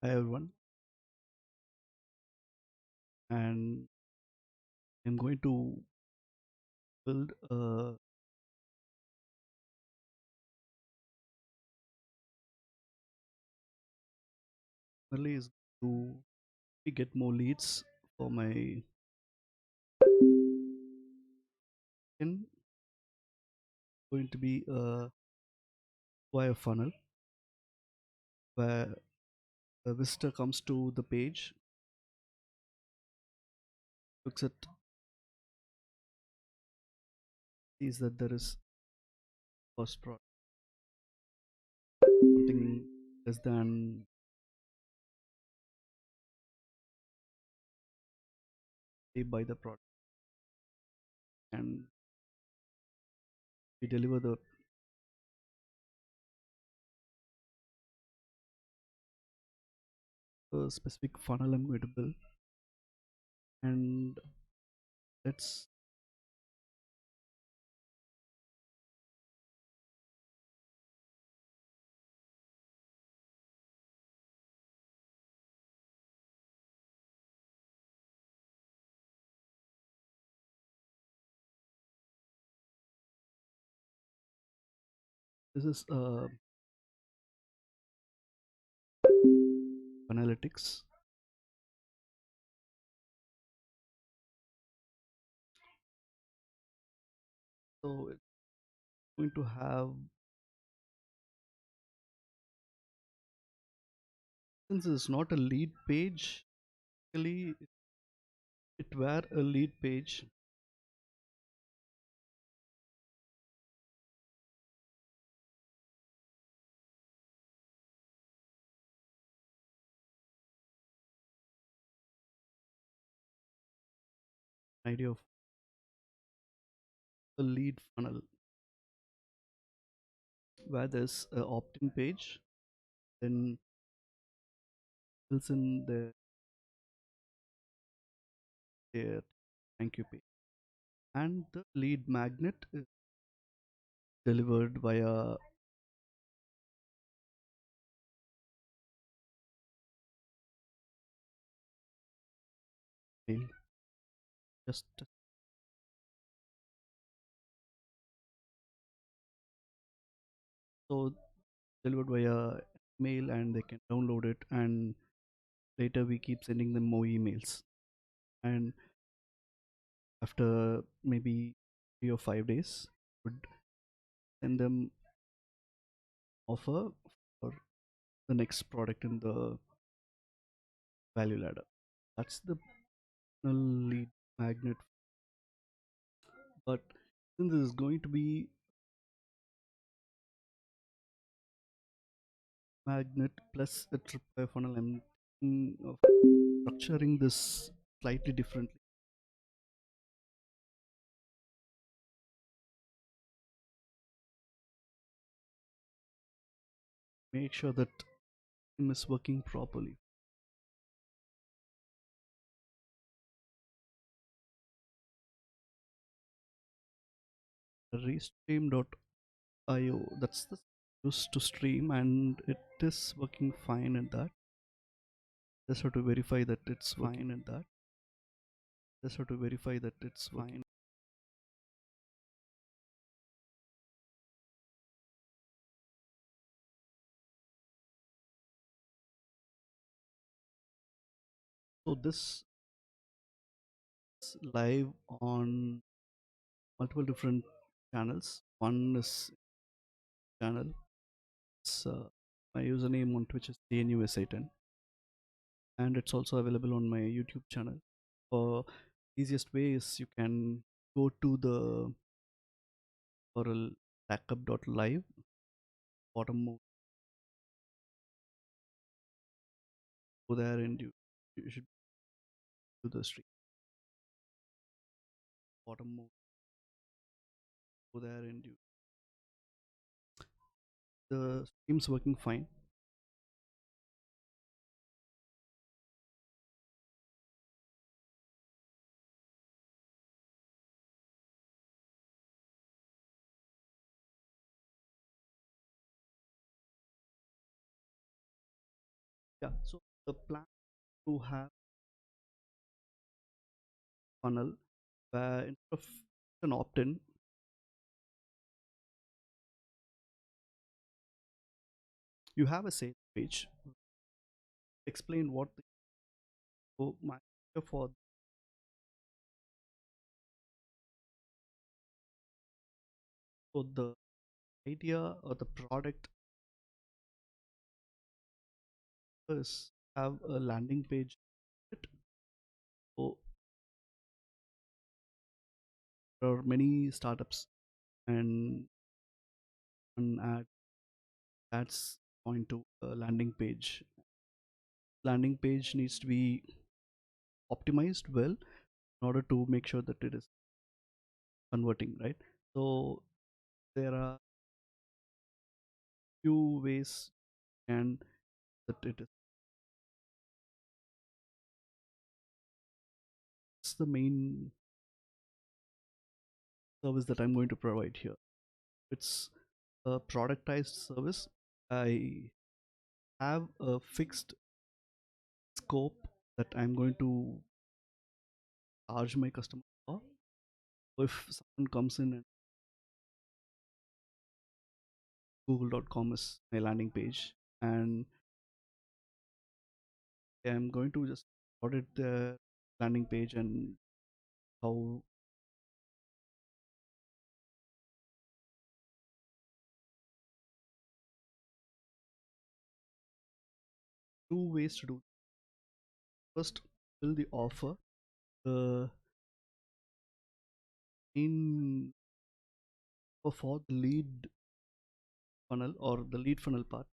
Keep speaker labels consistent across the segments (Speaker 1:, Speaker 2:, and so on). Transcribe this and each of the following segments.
Speaker 1: Hi everyone, and I'm going to build a really is to get more leads for my in going to be a wire funnel where a visitor comes to the page, looks at sees that there is cost product something less than they buy the product, and we deliver the specific funnel I'm going to build. And let's this is analytics. So it's going to have, since it's not a lead page, really it were a lead page. Idea of a lead funnel where there's a opt-in page, then fills in their thank you page, and the lead magnet is delivered via mail. Just so delivered via mail, and they can download it, and later we keep sending them more emails, and after maybe 3 or 5 days would send them offer for the next product in the value ladder. That's the lead magnet. But since this is going to be magnet plus a tripwire funnel, I'm thinking of structuring this slightly differently. Make sure that it is working properly. Restream.io, that's the used to stream, and it is working fine in that. Just have to verify that it's fine in that. Just have to verify that it's fine. So this is live on multiple different channels. One is channel. It's, my username on Twitch is TNUSA10, and it's also available on my YouTube channel. For easiest way is you can go to the URL backup.live, bottom move, go there, and you should do the stream. Bottom move, go there, and the stream's working fine. Yeah, so the plan to have funnel where instead of an opt-in, you have a sales page. Explain what the my for so the idea or the product is have a landing page. So there are many startups and an ad that's point to a landing page. Landing page needs to be optimized well in order to make sure that it is converting, right? So there are few ways and that it is it's the main service that I'm going to provide here. It's a productized service. I have a fixed scope that I'm going to charge my customer for. So if someone comes in and google.com is my landing page and I'm going to just audit the landing page and how two ways to do. First, fill the offer. The in for the lead funnel or the lead funnel part,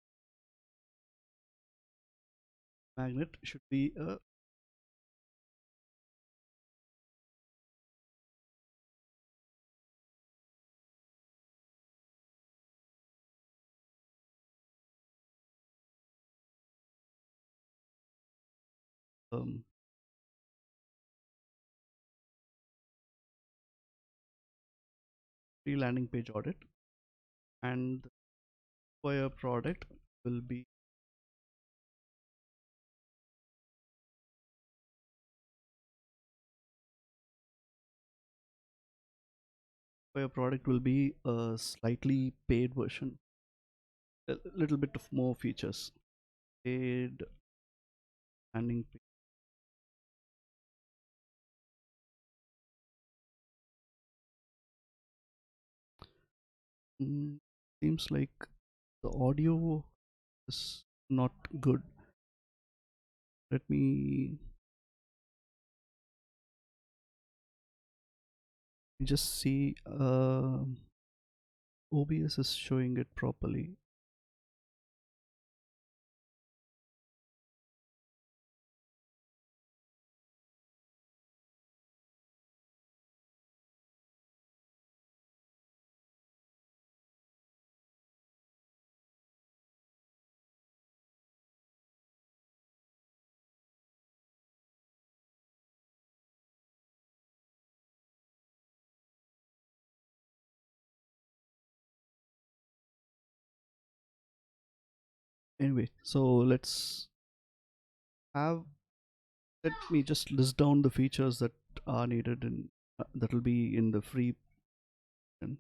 Speaker 1: magnet should be a um, free landing page audit, and the Tripwire product will be a slightly paid version, a little bit of more features. Paid landing page. Seems like the audio is not good. Let me just see. OBS is showing it properly. Anyway, so have let me just list down the features that are needed in that will be in the free version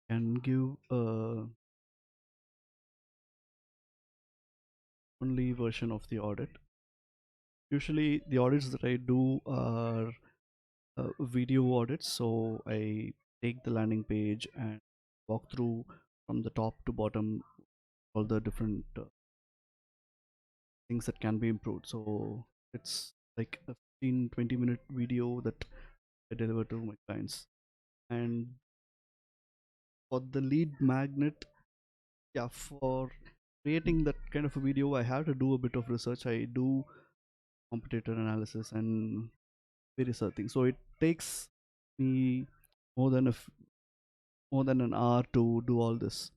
Speaker 1: and give only version of the audit. Usually, the audits that I do are video audits, so I take the landing page and walk through from the top to bottom all the different things that can be improved. So it's like a 15-20 minute video that I deliver to my clients. And for the lead magnet, yeah, for creating that kind of a video, I have to do a bit of research. I do competitor analysis and various other things. So it takes me more than more than an hour to do all this.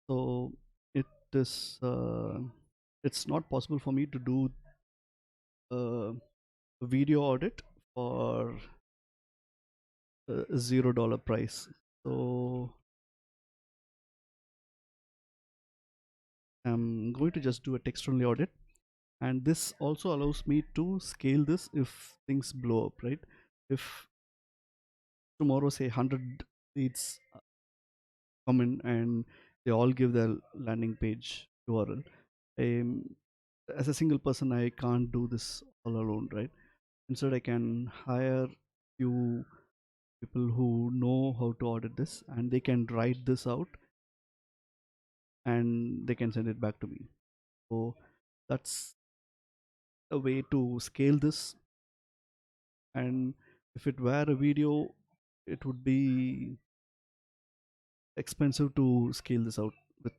Speaker 1: So it is it's not possible for me to do a video audit for a $0 price. So I'm going to just do a text only audit, and this also allows me to scale this if things blow up, right? If tomorrow say 100 leads come in and they all give their landing page URL, um, as a single person I can't do this all alone, right? Instead I can hire few people who know how to audit this, and they can write this out and they can send it back to me. So that's a way to scale this. And if it were a video, it would be expensive to scale this out with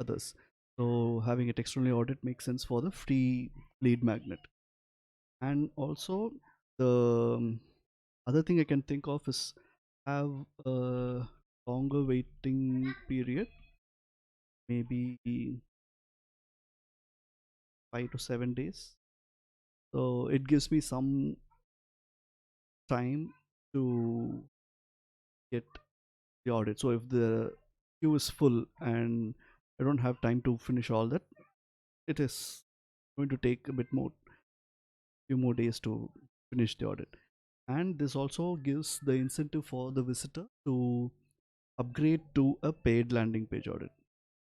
Speaker 1: others. So having a text only audit makes sense for the free lead magnet. And also the other thing I can think of is have a longer waiting period, maybe 5 to 7 days. So it gives me some time to get the audit. So if the queue is full and I don't have time to finish all that, it is going to take a bit more, few more days to finish the audit. And this also gives the incentive for the visitor to upgrade to a paid landing page audit.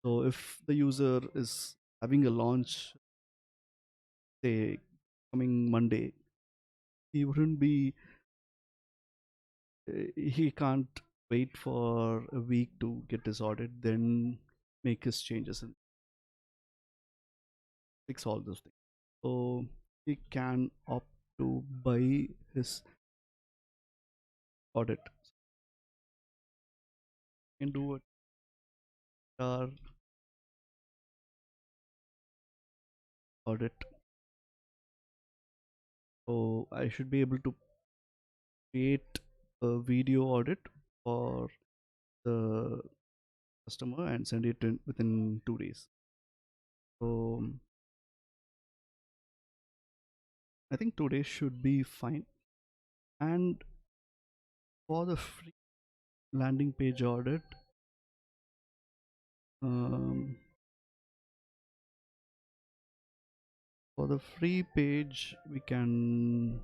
Speaker 1: So if the user is having a launch, say coming Monday, he wouldn't be, he can't wait for a week to get his audit, then make his changes and fix all those things. So he can opt to buy his audit and do a audit. So I should be able to create a video audit for the customer and send it in within 2 days. So I think 2 days should be fine. And for the free landing page audit, um, for the free page, we can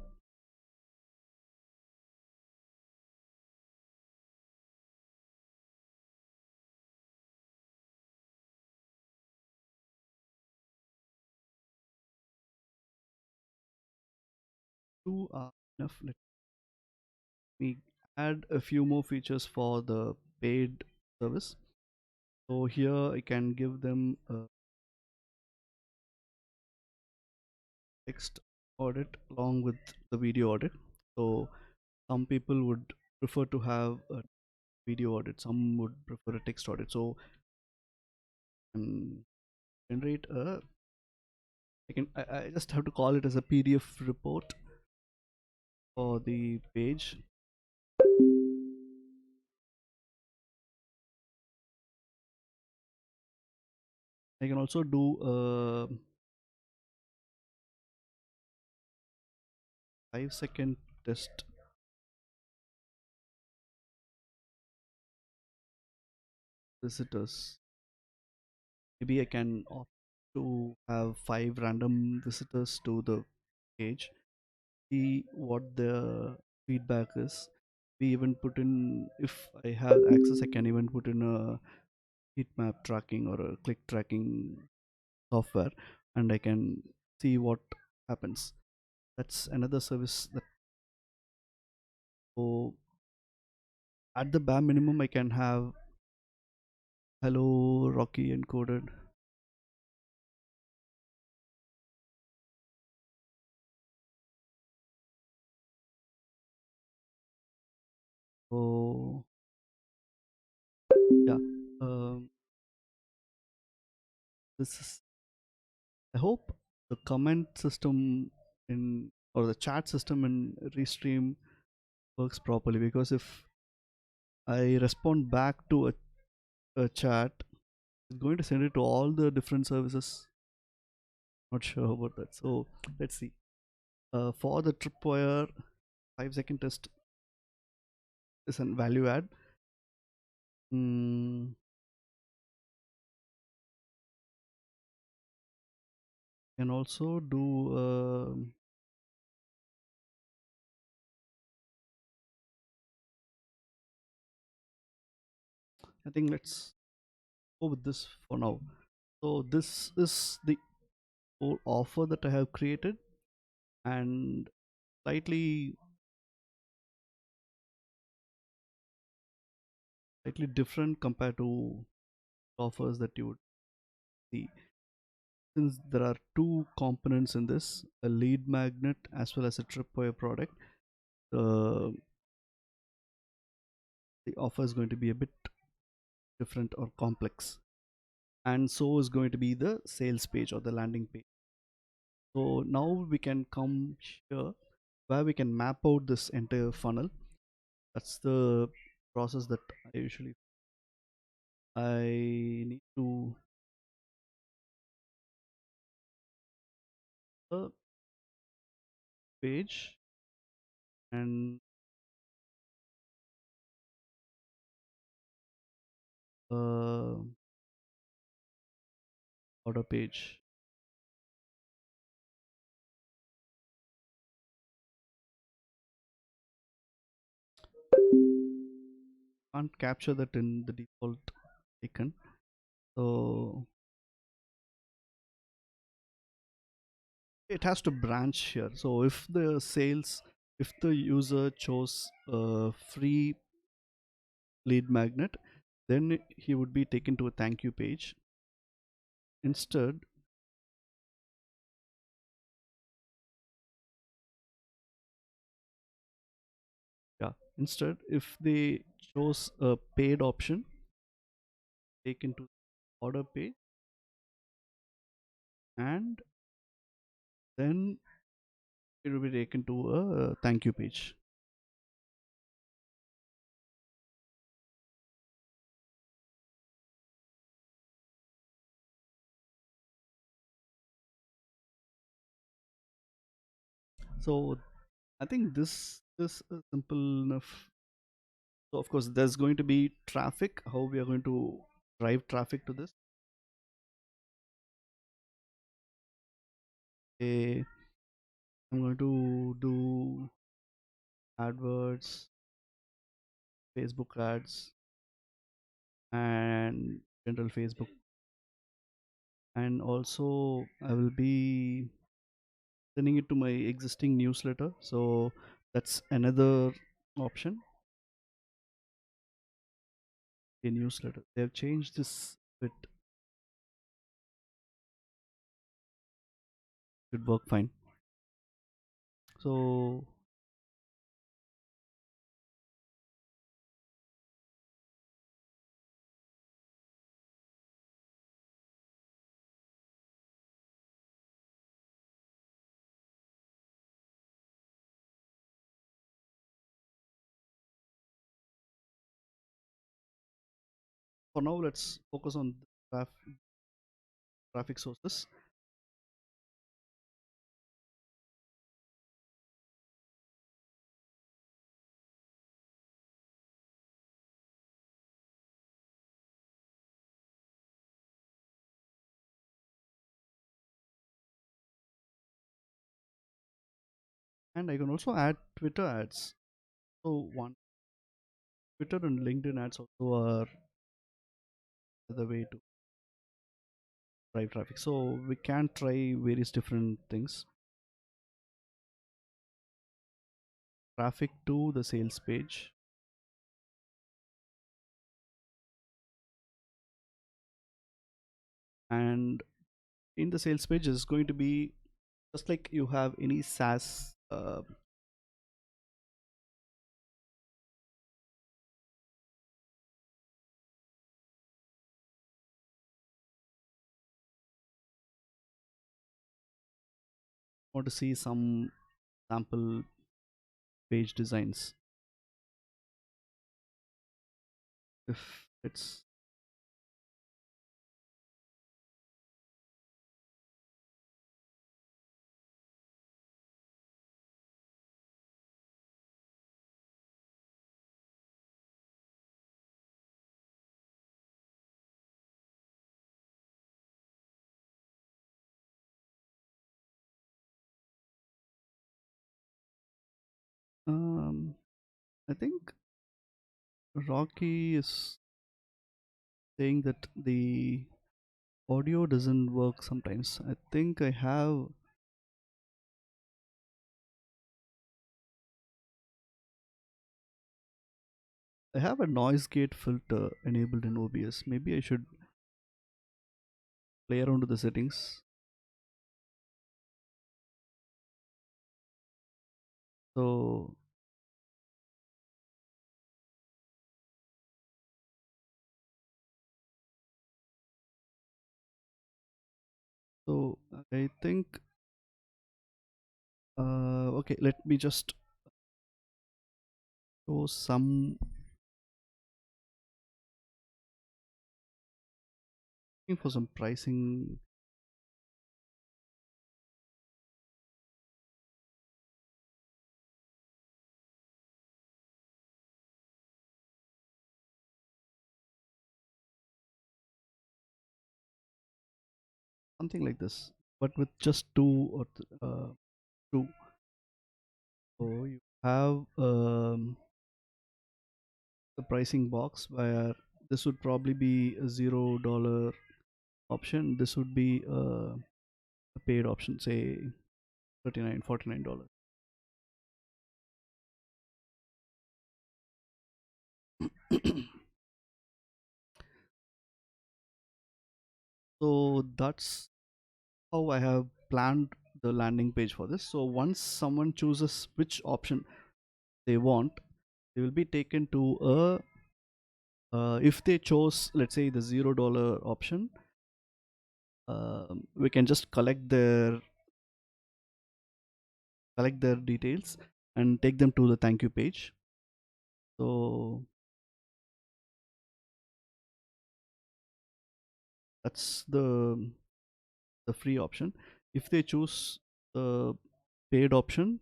Speaker 1: do enough. Let me add a few more features for the paid service. So here I can give them a text audit along with the video audit. So some people would prefer to have a video audit, some would prefer a text audit. So and generate a I just have to call it as a PDF report for the page. I can also do a 5-second test visitors. Maybe I can opt to have 5 random visitors to the page, see what the feedback is. We even put in, if I have access, I can even put in a heat map tracking or a click tracking software, and I can see what happens. That's another service that, so at the bare minimum I can have hello Rocky encoded. So yeah, this is, I hope the comment system in, or the chat system in Restream works properly, because if I respond back to a chat, It's going to send it to all the different services. Not sure about that. So let's see. For the Tripwire 5 second test is a value add. Mm, can also do. I think let's go with this for now. So this is the whole offer that I have created, and slightly slightly different compared to offers that you would see. Since there are two components in this, a lead magnet as well as a tripwire product, the the offer is going to be a bit different or complex, and so is going to be the sales page or the landing page. So now we can come here where we can map out this entire funnel. That's the process that I need to the page and uh, order page. Can't capture that in the default icon. So it has to branch here. So if the user chose a free lead magnet, then he would be taken to a thank you page. Instead, yeah, instead, if they chose a paid option, taken to order page, and then it will be taken to a thank you page. So I think this is simple enough. So of course, there's going to be traffic. How we are going to drive traffic to this? Okay, I'm going to do AdWords, Facebook ads, and general Facebook, and also I will be sending it to my existing newsletter. So that's another option. A newsletter. They have changed this bit. Should work fine. So for now, let's focus on traffic sources. And I can also add Twitter ads. So one Twitter and LinkedIn ads also are the way to drive traffic. So we can try various different things. Traffic to the sales page, and in the sales page is going to be just like you have any SaaS. Want to see some sample page designs. If it's Um, I think Rocky is saying that the audio doesn't work sometimes. I think I have a noise gate filter enabled in OBS. Maybe I should play around with the settings. So so I think okay, let me just show some looking for some pricing, something like this, but with just two. So you have the pricing box where this would probably be a $0 option. This would be a paid option, say 39 $49. So that's how I have planned the landing page for this. So once someone chooses which option they want, they will be taken to a if they chose, let's say, the $0 option, we can just collect their details and take them to the thank you page. So that's the free option. If they choose the paid option,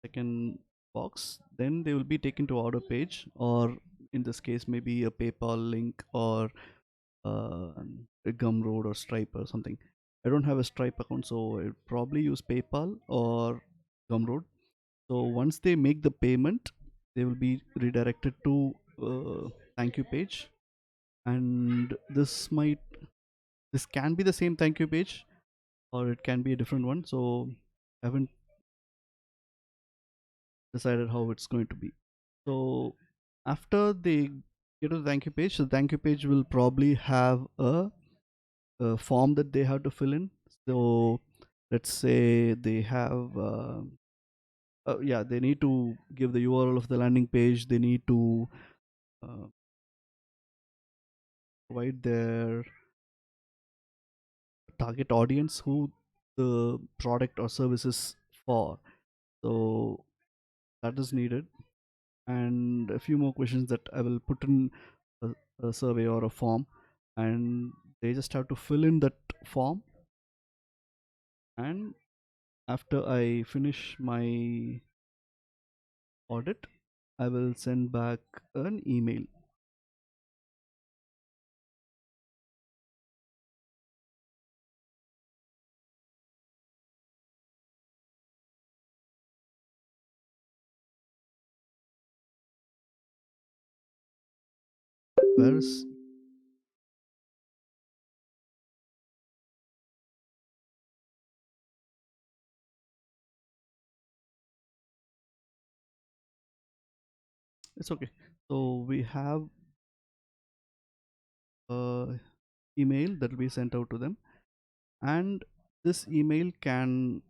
Speaker 1: second box, then they will be taken to order page, or in this case maybe a PayPal link, or uh, a Gumroad or Stripe or something. I don't have a Stripe account, so I'll probably use PayPal or Gumroad. So once they make the payment, they will be redirected to thank you page, and this can be the same thank you page, or it can be a different one. So I haven't decided how it's going to be. So after they get to the thank you page, the thank you page will probably have a form that they have to fill in. So let's say they have yeah, they need to give the URL of the landing page. They need to uh, provide their target audience, who the product or service is for. So that is needed, and a few more questions that I will put in a, a survey or a form, and they just have to fill in that form. And after I finish my audit, I will send back an email. Whereas it's okay. So we have a email that will be sent out to them, and this email can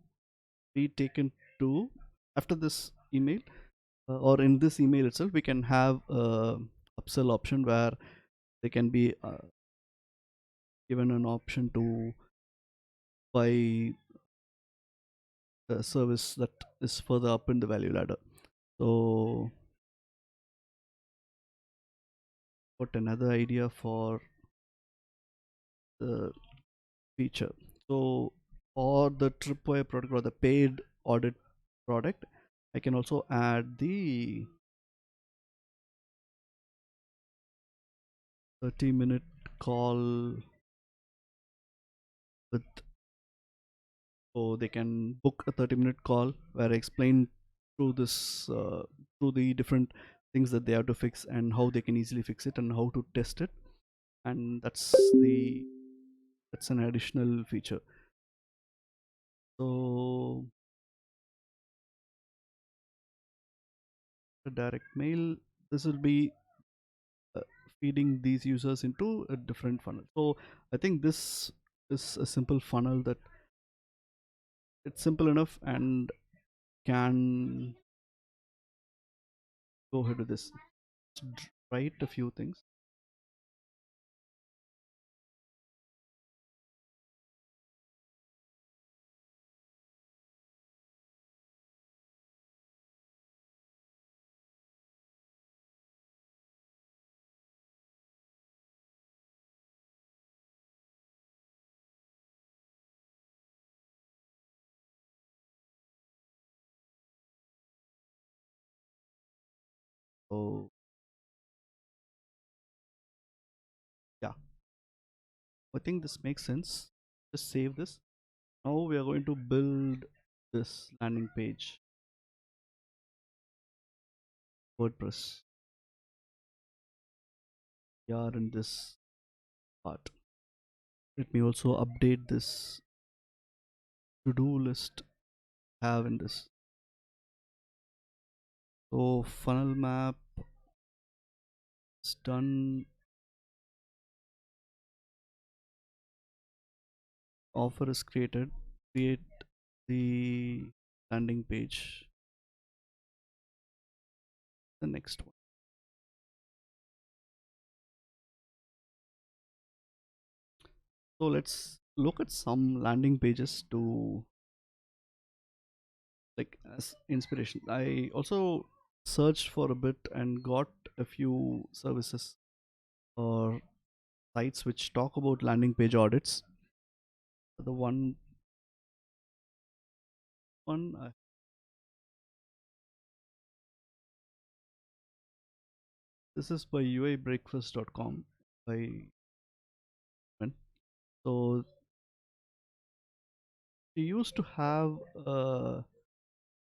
Speaker 1: be taken to, after this email, or in this email itself, we can have a upsell option where they can be given an option to buy a service that is further up in the value ladder. So got another idea for the feature. So for the Tripwire product or the paid audit product, I can also add the 30-minute call with, so they can book a 30-minute call where I explain through this through the different things that they have to fix and how they can easily fix it and how to test it. And that's an additional feature. So the direct mail, this will be uh, feeding these users into a different funnel. So I think this is a simple funnel that it's simple enough and can go ahead with this. Write a few things. So yeah, I think this makes sense. Just save this. Now we are going to build this landing page, WordPress. We are in this part. Let me also update this to-do list I have in this. So funnel map is done. Offer is created. Create the landing page. The next one. So let's look at some landing pages to like as inspiration. I also searched for a bit and got a few services or sites which talk about landing page audits. The one this is by uibreakfast.com by so she used to have a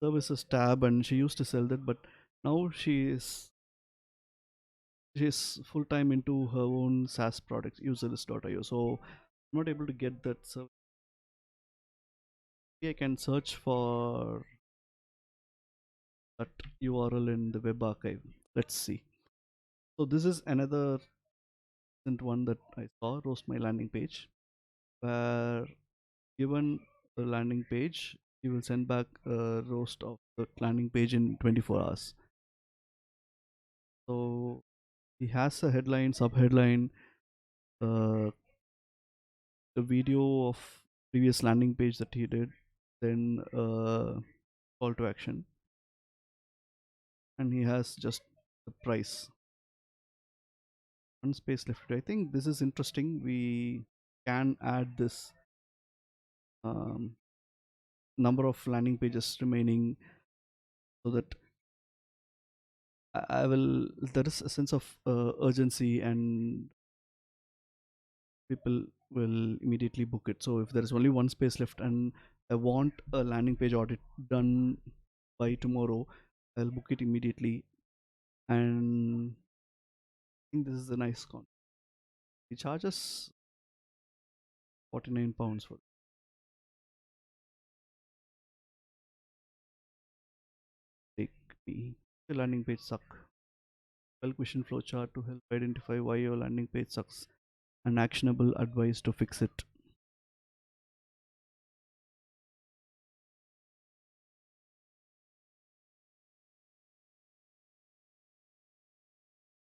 Speaker 1: services tab and she used to sell that, but now she's full time into her own SaaS products, userlist.io. So I'm not able to get that. So maybe I can search for that URL in the web archive. Let's see. So this is another recent one that I saw, roast my landing page, where given the landing page, you will send back a roast of the landing page in 24 hours. So he has a headline, subheadline, uh, the video of previous landing page that he did, then call to action, and he has just the price. One space left. I think this is interesting. We can add this um, number of landing pages remaining so that I will. There is a sense of urgency and people will immediately book it. So if there is only one space left and I want a landing page audit done by tomorrow, I'll book it immediately. And I think this is a nice con. He charges £49 for take me. The landing page suck. Well question flowchart to help identify why your landing page sucks and actionable advice to fix it.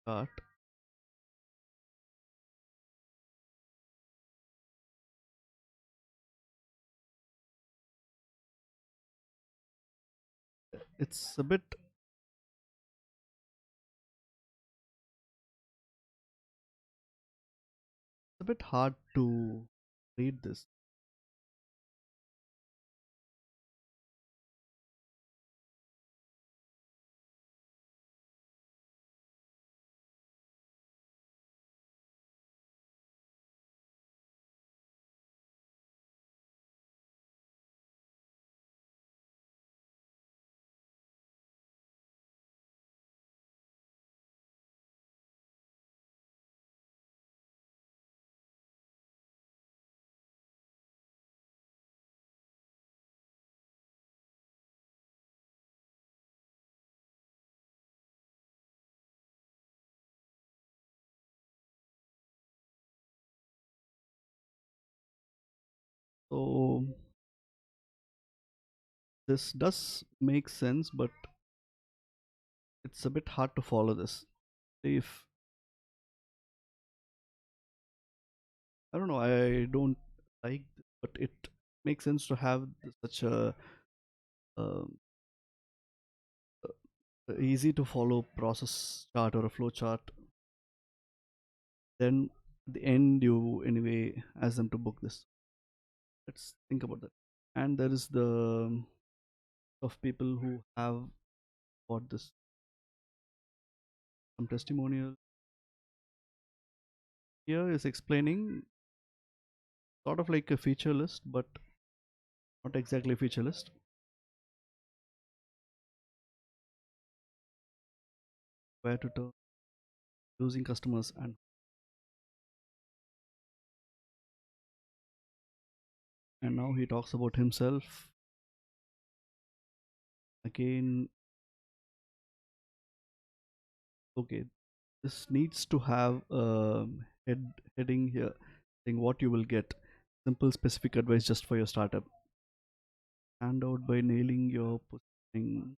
Speaker 1: Start. It's a bit hard to read this. So this does make sense, but it's a bit hard to follow this. If I don't know, I don't like, but it makes sense to have such a um, easy to follow process chart or a flow chart. Then at the end, you anyway ask them to book this. Let's think about that. And there is the of people who have bought this, some testimonial here is explaining sort of like a feature list, but not exactly a feature list. Where to turn, losing customers, and now he talks about himself again. Okay, this needs to have a heading here saying what you will get. Simple, specific advice just for your startup. Stand out by nailing your positioning.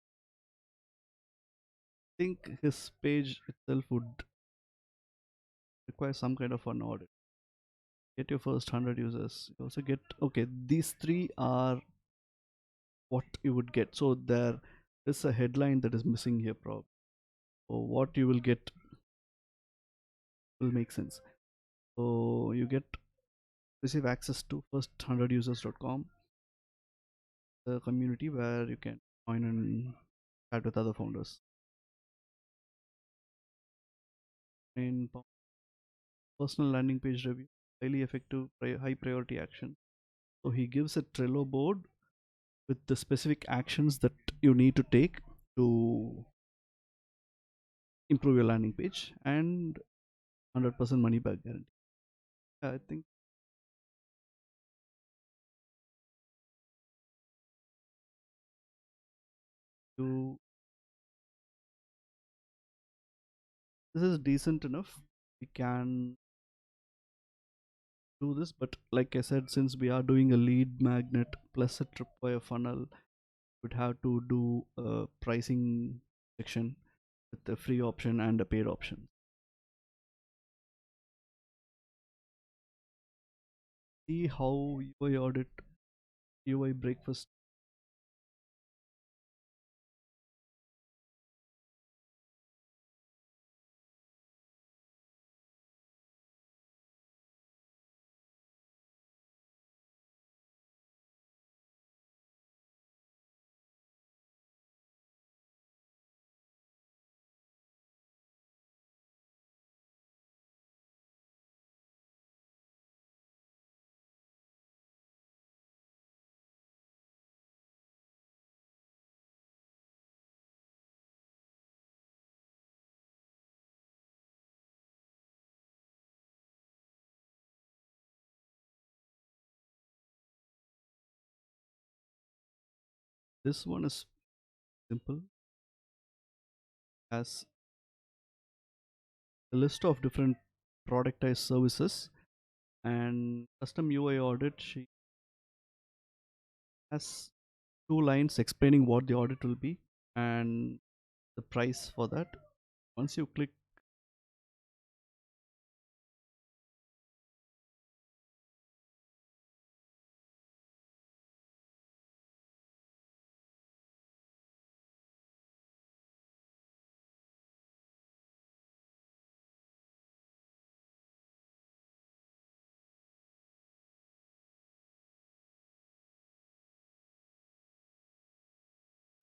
Speaker 1: I think his page itself would require some kind of an audit. Get your first 100 users. You also get, okay, these three are what you would get. So there is a headline that is missing here, probably. So what you will get will make sense. So you get receive access to first100users.com, the community where you can join and chat with other founders. In personal landing page review, highly effective, high priority action. So he gives a Trello board with the specific actions that you need to take to improve your landing page, and 100% money back guarantee. I think you this is decent enough. We can do this, but like I said, since we are doing a lead magnet plus a tripwire funnel, would have to do a pricing section with the free option and a paid option. See how UI audit, UI breakfast. This one is simple, has a list of different productized services and custom UI audit. She has two lines explaining what the audit will be and the price for that. Once you click,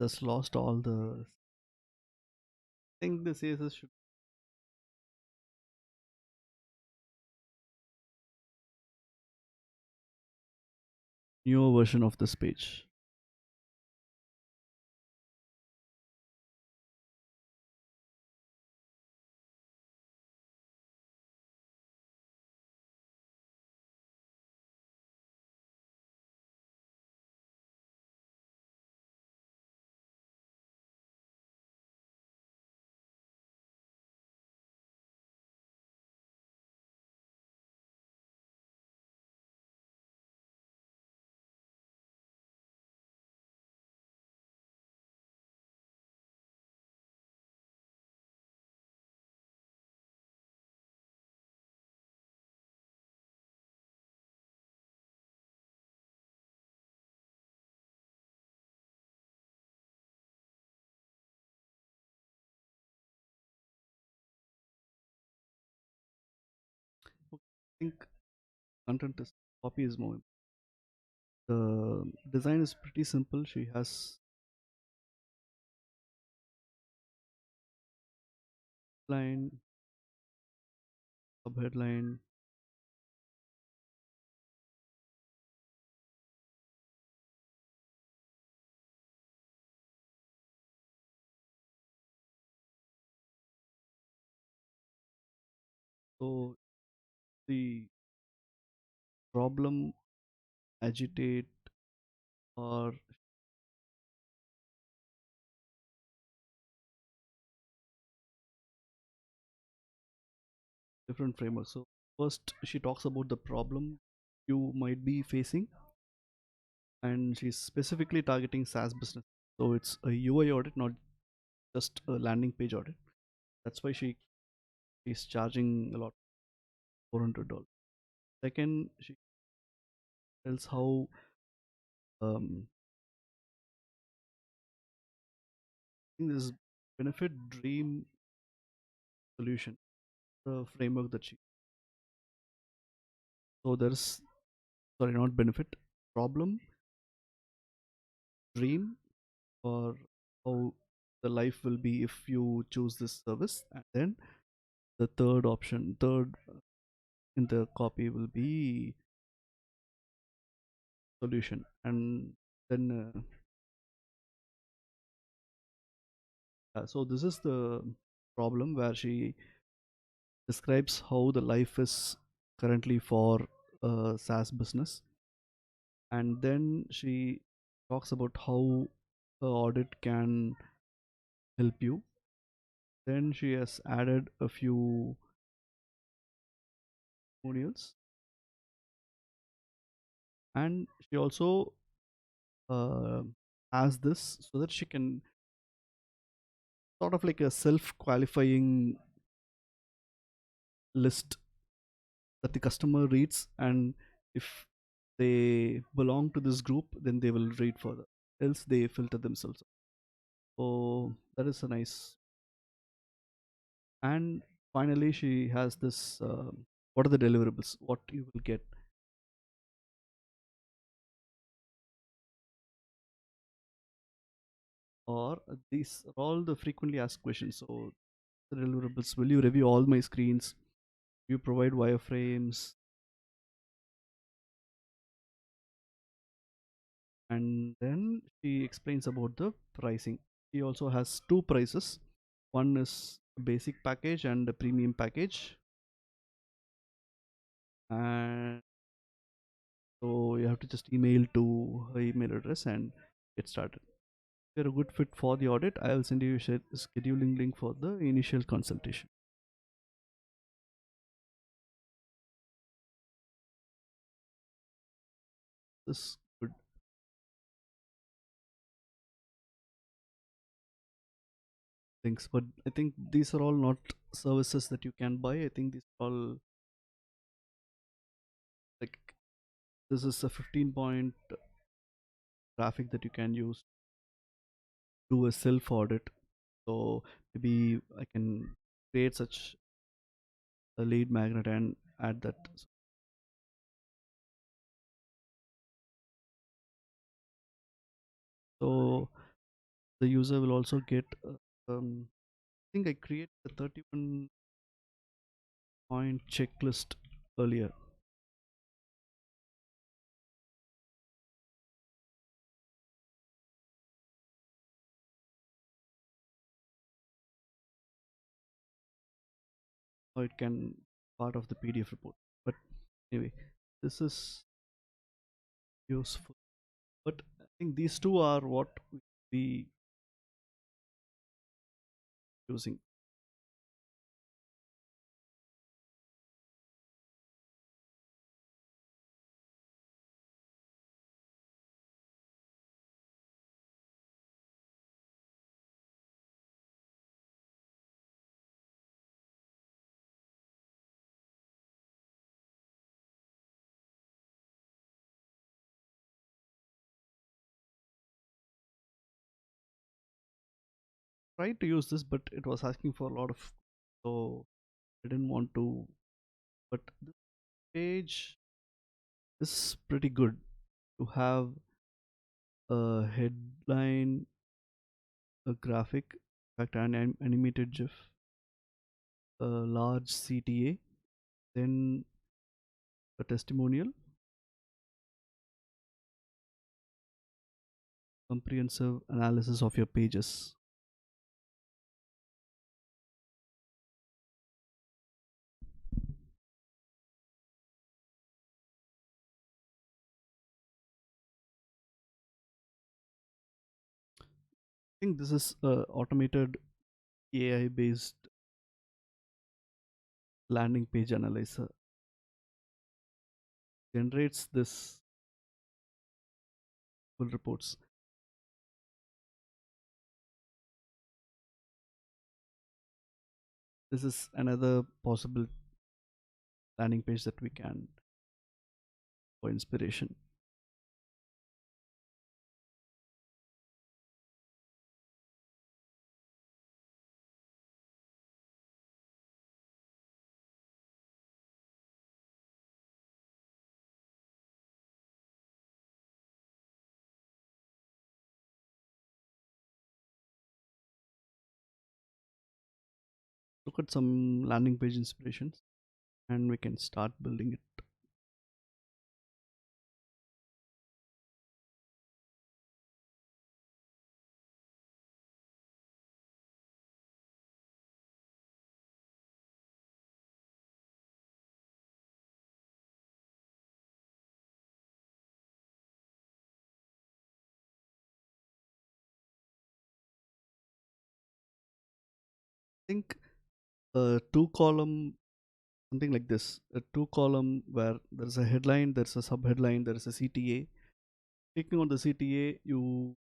Speaker 1: just lost all the. I think the CSS should newer version of this page. think content is copy is more. The design is pretty simple. She has line, subheadline, so the problem, agitate, or different frameworks. So first she talks about the problem you might be facing, and she's specifically targeting SaaS business. So it's a UI audit, not just a landing page audit. That's why she is charging a lot, $400. Second, she tells how um, I think this benefit dream solution, the framework that she. So there's, sorry, not benefit, problem, dream, or how the life will be if you choose this service, and then the third option, third in the copy will be solution, and then so this is the problem where she describes how the life is currently for a SaaS business, and then she talks about how a audit can help you. Then she has added a few testimonials, and she also uh, has this so that she can sort of like a self-qualifying list that the customer reads, and if they belong to this group, then they will read further. Else they filter themselves. So that is a nice. And finally, she has this. What are the deliverables? What you will get, or these are all the frequently asked questions. So the deliverables: will you review all my screens? You provide wireframes, and then she explains about the pricing. She also has two prices. One is a basic package and a premium package, and so you have to just email to her email address and get started. If you're a good fit for the audit, I will send you a scheduling link for the initial consultation. This good things, but I think these are all not services that you can buy. I think these are all like, this is a 15-point graphic that you can use to do a self audit. So maybe I can create such a lead magnet and add that. So the user will also get I think I create a 31 point checklist earlier. Or it can part of the PDF report. But anyway, this is useful. But I think these two are what we using. Tried to use this, but it was asking for a lot of, so I didn't want to. But this Page is pretty good to have a headline, a graphic, in fact, an animated GIF, a large CTA, then a testimonial, comprehensive analysis of your pages. I think this is a automated AI based landing page analyzer. Generates this full reports. This is another possible landing page that we can for inspiration. Look at some landing page inspirations and we can start building it. I think a two column, something like this, a two column where there's a headline, there's a sub headline, there's a CTA. Clicking on the CTA, you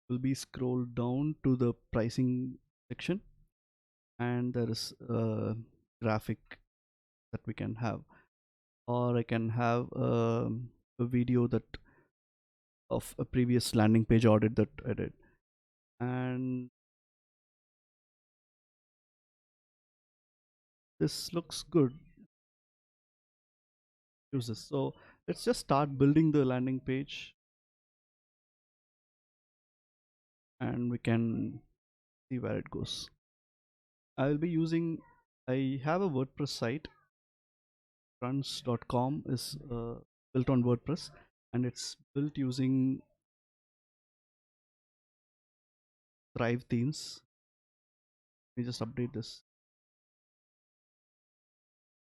Speaker 1: will be scrolled down to the pricing section, and there is a graphic that we can have, or I can have a video that of a previous landing page audit that I did, and this looks good. Use this. So let's just start building the landing page, and we can see where it goes. I will be using. I have a WordPress site. Runs.com is built on WordPress, and it's built using Thrive themes. Let me just update this.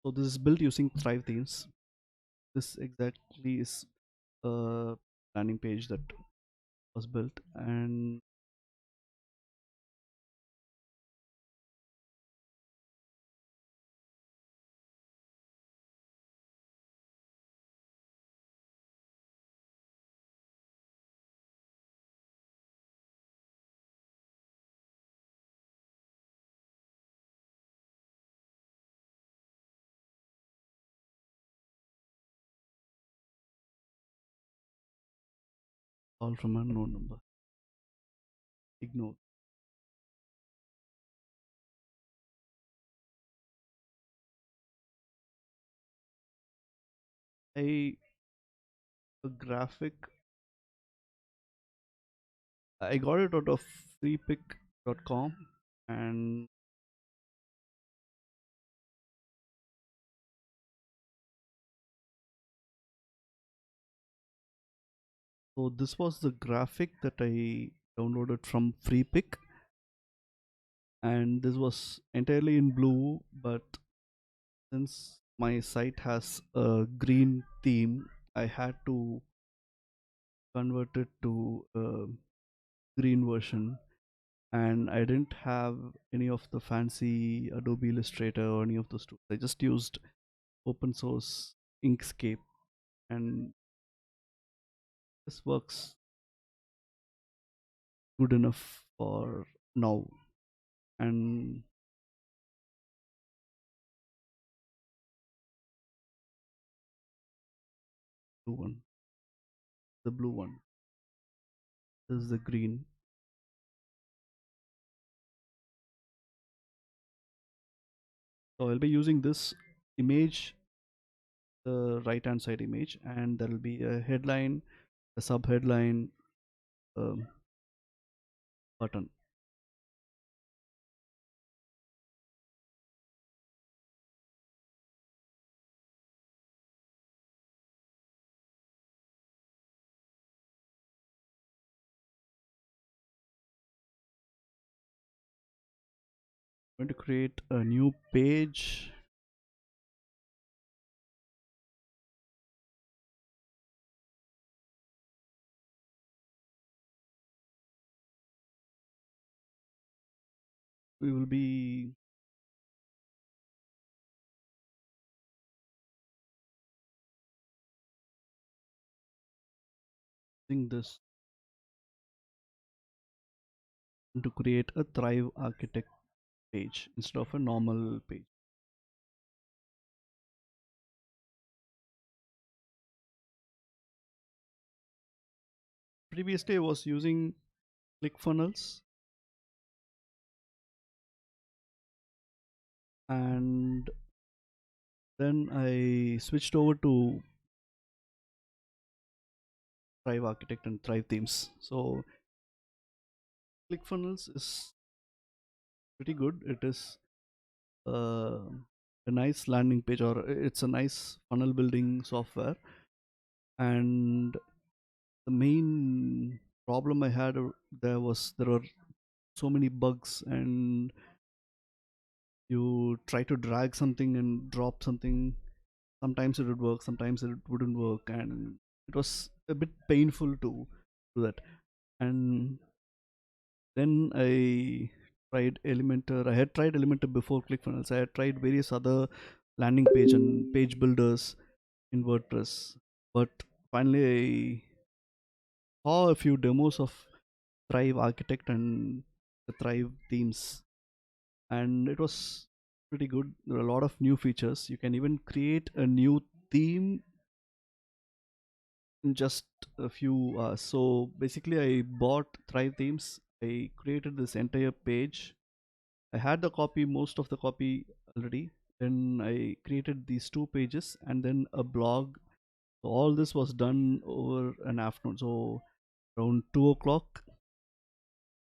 Speaker 1: So this is built using Thrive themes. This exactly is a landing page that was built, and all from unknown number. Ignore. A graphic. I got it out of freepick.com, and so this was the graphic that I downloaded from freepick, and this was entirely in blue, but since my site has a green theme, I had to convert it to a green version, and I didn't have any of the fancy Adobe Illustrator or any of those tools. I just used open source Inkscape, and this works good enough for now. And blue one, the blue one, this is the green. So I'll be using this image the right hand side image, and there will be a headline, a sub headline, um, button. I'm going to create a new page. We will be using this to create a Thrive Architect page instead of a normal page. Previously, I was using ClickFunnels, and then I switched over to Thrive Architect and Thrive Themes. So ClickFunnels is pretty good. It is uh, a nice landing page, or it's a nice funnel building software. And the main problem I had there were so many bugs, and you try to drag something and drop something. Sometimes it would work, sometimes it wouldn't work, and it was a bit painful to do that. And then I had tried Elementor before ClickFunnels. I had tried various other landing page and page builders in WordPress, but finally I saw a few demos of Thrive Architect and the Thrive themes, and it was pretty good. There are a lot of new features. You can even create a new theme in just a few hours. So basically, I bought Thrive themes. I created this entire page. I had the copy, most of the copy already. Then I created these two pages and then a blog. So all this was done over an afternoon. So around 2 o'clock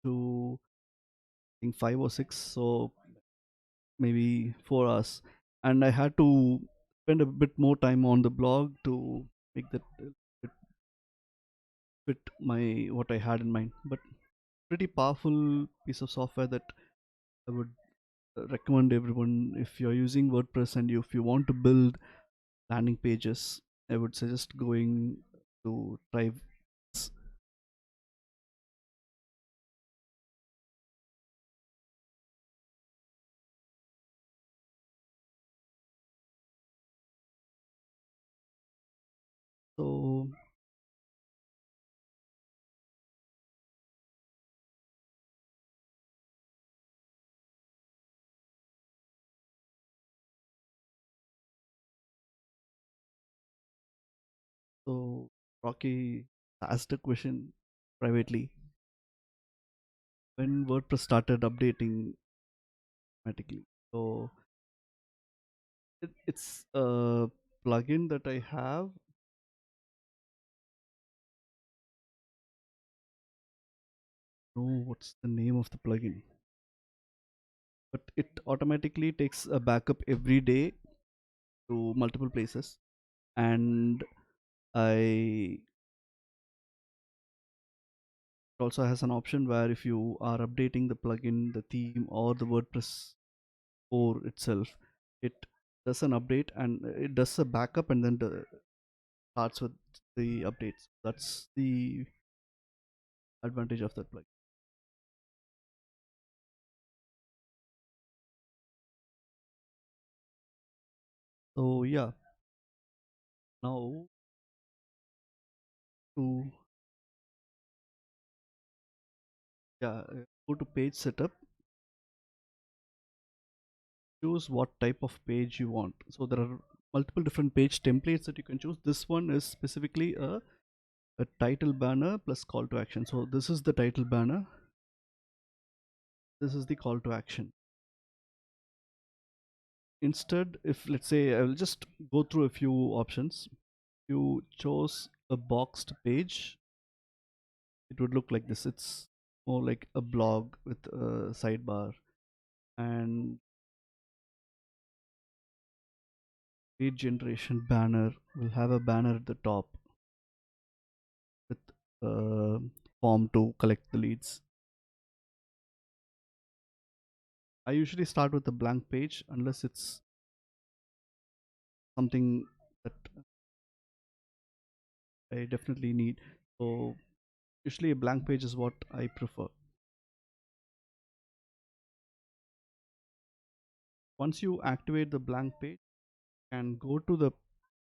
Speaker 1: to I think 5 or 6. So maybe 4 hours. And I had to spend a bit more time on the blog to make that fit my what I had in mind. But pretty powerful piece of software that I would recommend everyone. If you're using WordPress and if you want to build landing pages, I would suggest going to try. So so Rocky asked a question privately when WordPress started updating automatically. So it's a plugin that I have. No, what's the name of the plugin? But it automatically takes a backup every day to multiple places, and I it also has an option where if you are updating the plugin, the theme, or the WordPress core itself, it does an update and it does a backup and then starts with the updates. That's the advantage of that plugin. So yeah, now to yeah go to page setup, choose what type of page you want. So there are multiple different page templates that you can choose. This one is specifically a title banner plus call to action. So this is the title banner, this is the call to action. Instead, if let's say I will just go through a few options. You chose a boxed page, it would look like this. It's more like a blog with a sidebar, and lead generation banner will have a banner at the top with a form to collect the leads. I usually start with a blank page unless it's something that I definitely need. So usually a blank page is what I prefer. Once you activate the blank page, you can go to the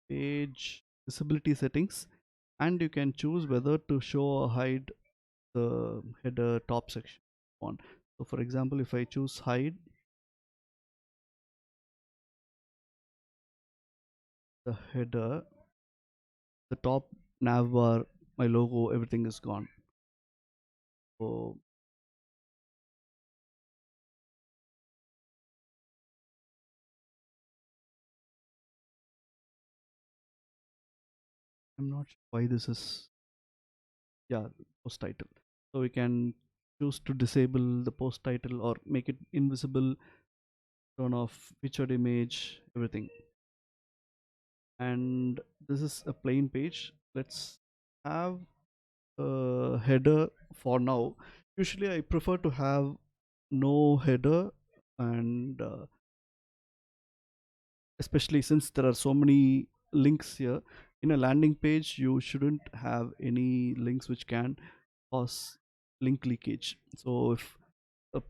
Speaker 1: page visibility settings, and you can choose whether to show or hide the header top section on. So for example, if I choose hide the header, the top nav bar, my logo, everything is gone. So I'm not sure why this is, yeah, post title. So we can choose to disable the post title or make it invisible, turn off featured image, everything. And this is a plain page. Let's have a header for now. Usually I prefer to have no header, and especially since there are so many links here in a landing page, you shouldn't have any links which can cause link leakage. So if a,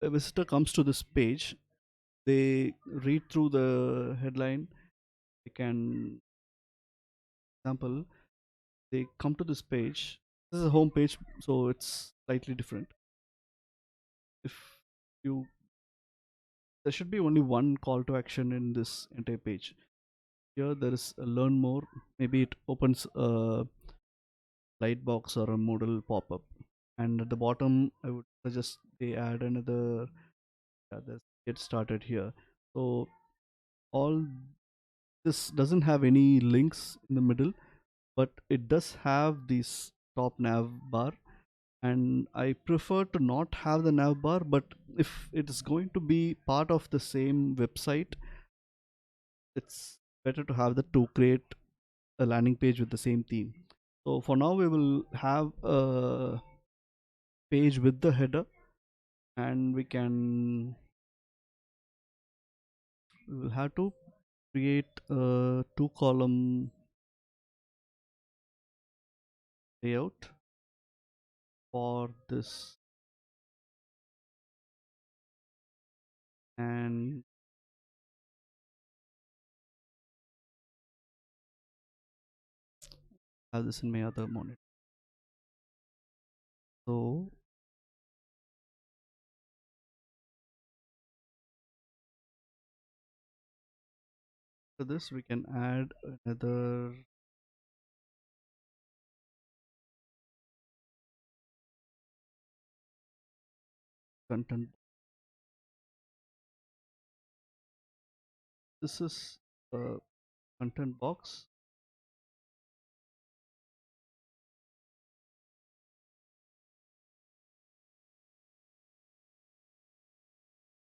Speaker 1: a visitor comes to this page, they read through the headline, they can, example, they come to this page. This is a home page, so it's slightly different. If you, there should be only one call to action in this entire page. Here there is a learn more. Maybe it opens a light box or a modal pop-up, and at the bottom I would suggest they add another, yeah, let's get started here. So all this doesn't have any links in the middle, but it does have this top nav bar, and I prefer to not have the nav bar. But if it is going to be part of the same website, it's better to have the to create a landing page with the same theme. So for now we will have a page with the header, and we will have to create a two column layout for this, and have this in my other monitor. So for this we can add another content. This is a content box,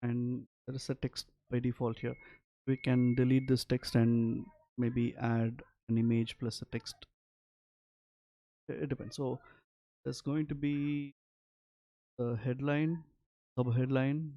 Speaker 1: and there is a text by default here. We can delete this text and maybe add an image plus a text. It depends. So there's going to be a headline, sub headline,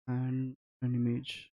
Speaker 1: and an image.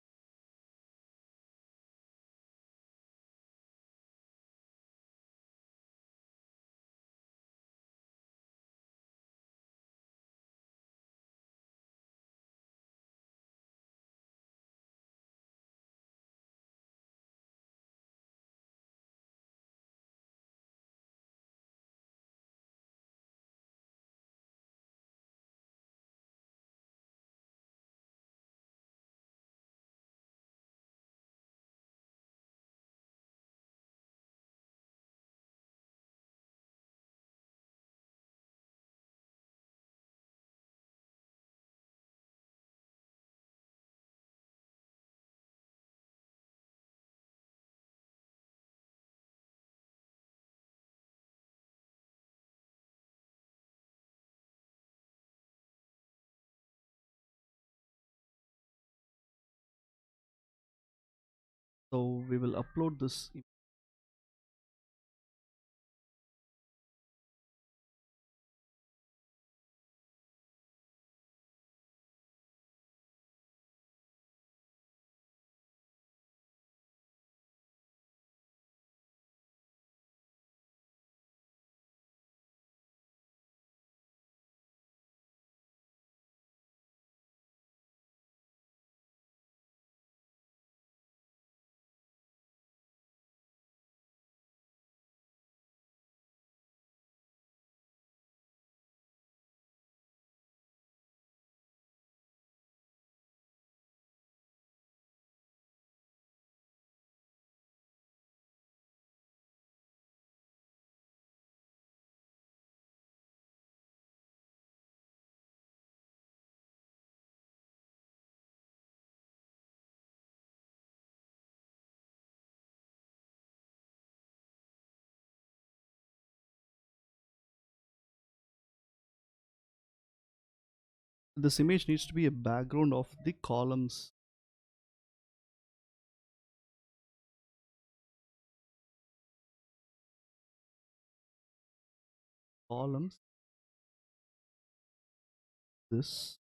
Speaker 1: So we will upload this. This image needs to be a background of the columns. Columns. This.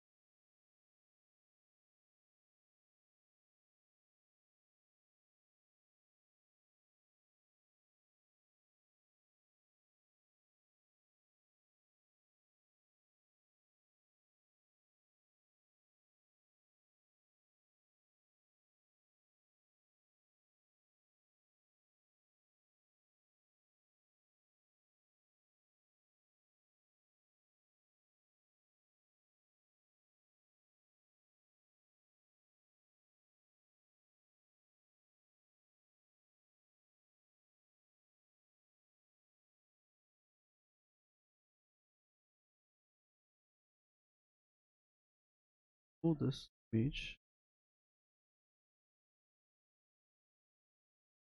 Speaker 1: 'To this page,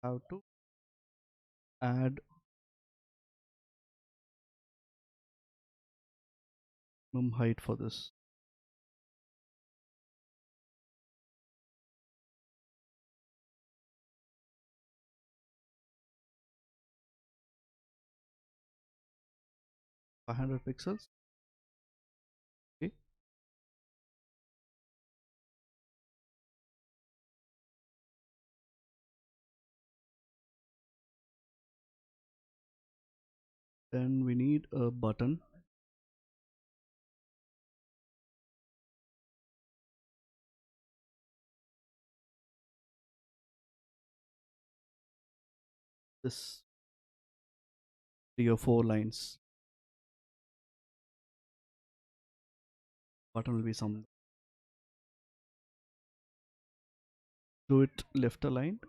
Speaker 1: have to add height for this. 500 pixels. Okay. Then we need a button. This 3 or 4 lines. Button will be some. Do it left aligned.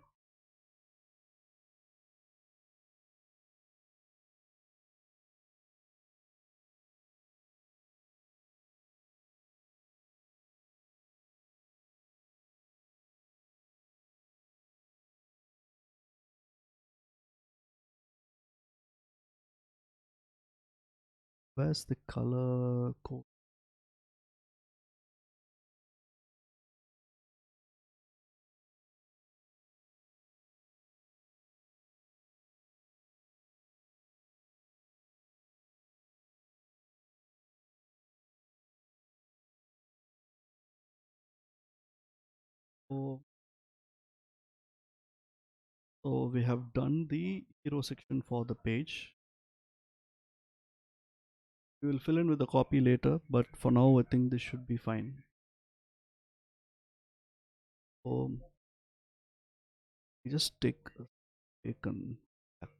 Speaker 1: Where's the color code? So, so we have done the hero section for the page. We will fill in with the copy later, but for now I think this should be fine. So we just taken back.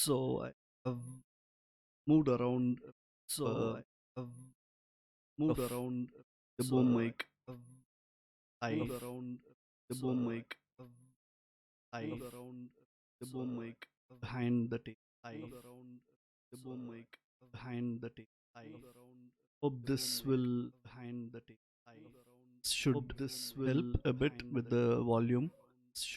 Speaker 1: So I have moved around
Speaker 2: So
Speaker 1: uh,
Speaker 2: I have moved
Speaker 1: of
Speaker 2: around.
Speaker 1: the boom
Speaker 2: So
Speaker 1: mic.
Speaker 2: I have
Speaker 1: I
Speaker 2: moved around.
Speaker 1: the
Speaker 2: So
Speaker 1: boom
Speaker 2: I
Speaker 1: mic.
Speaker 2: have
Speaker 1: I
Speaker 2: moved around.
Speaker 1: the
Speaker 2: So
Speaker 1: boom mic
Speaker 2: I have
Speaker 1: behind the tape.
Speaker 2: moved
Speaker 1: I
Speaker 2: around.
Speaker 1: the
Speaker 2: So
Speaker 1: boom mic
Speaker 2: I have
Speaker 1: behind the tape. I
Speaker 2: moved around.
Speaker 1: hope
Speaker 2: The boom
Speaker 1: this
Speaker 2: mic
Speaker 1: will
Speaker 2: behind the tape. I
Speaker 1: should
Speaker 2: hope this
Speaker 1: help
Speaker 2: will
Speaker 1: a bit
Speaker 2: behind
Speaker 1: with
Speaker 2: the tape.
Speaker 1: the volume,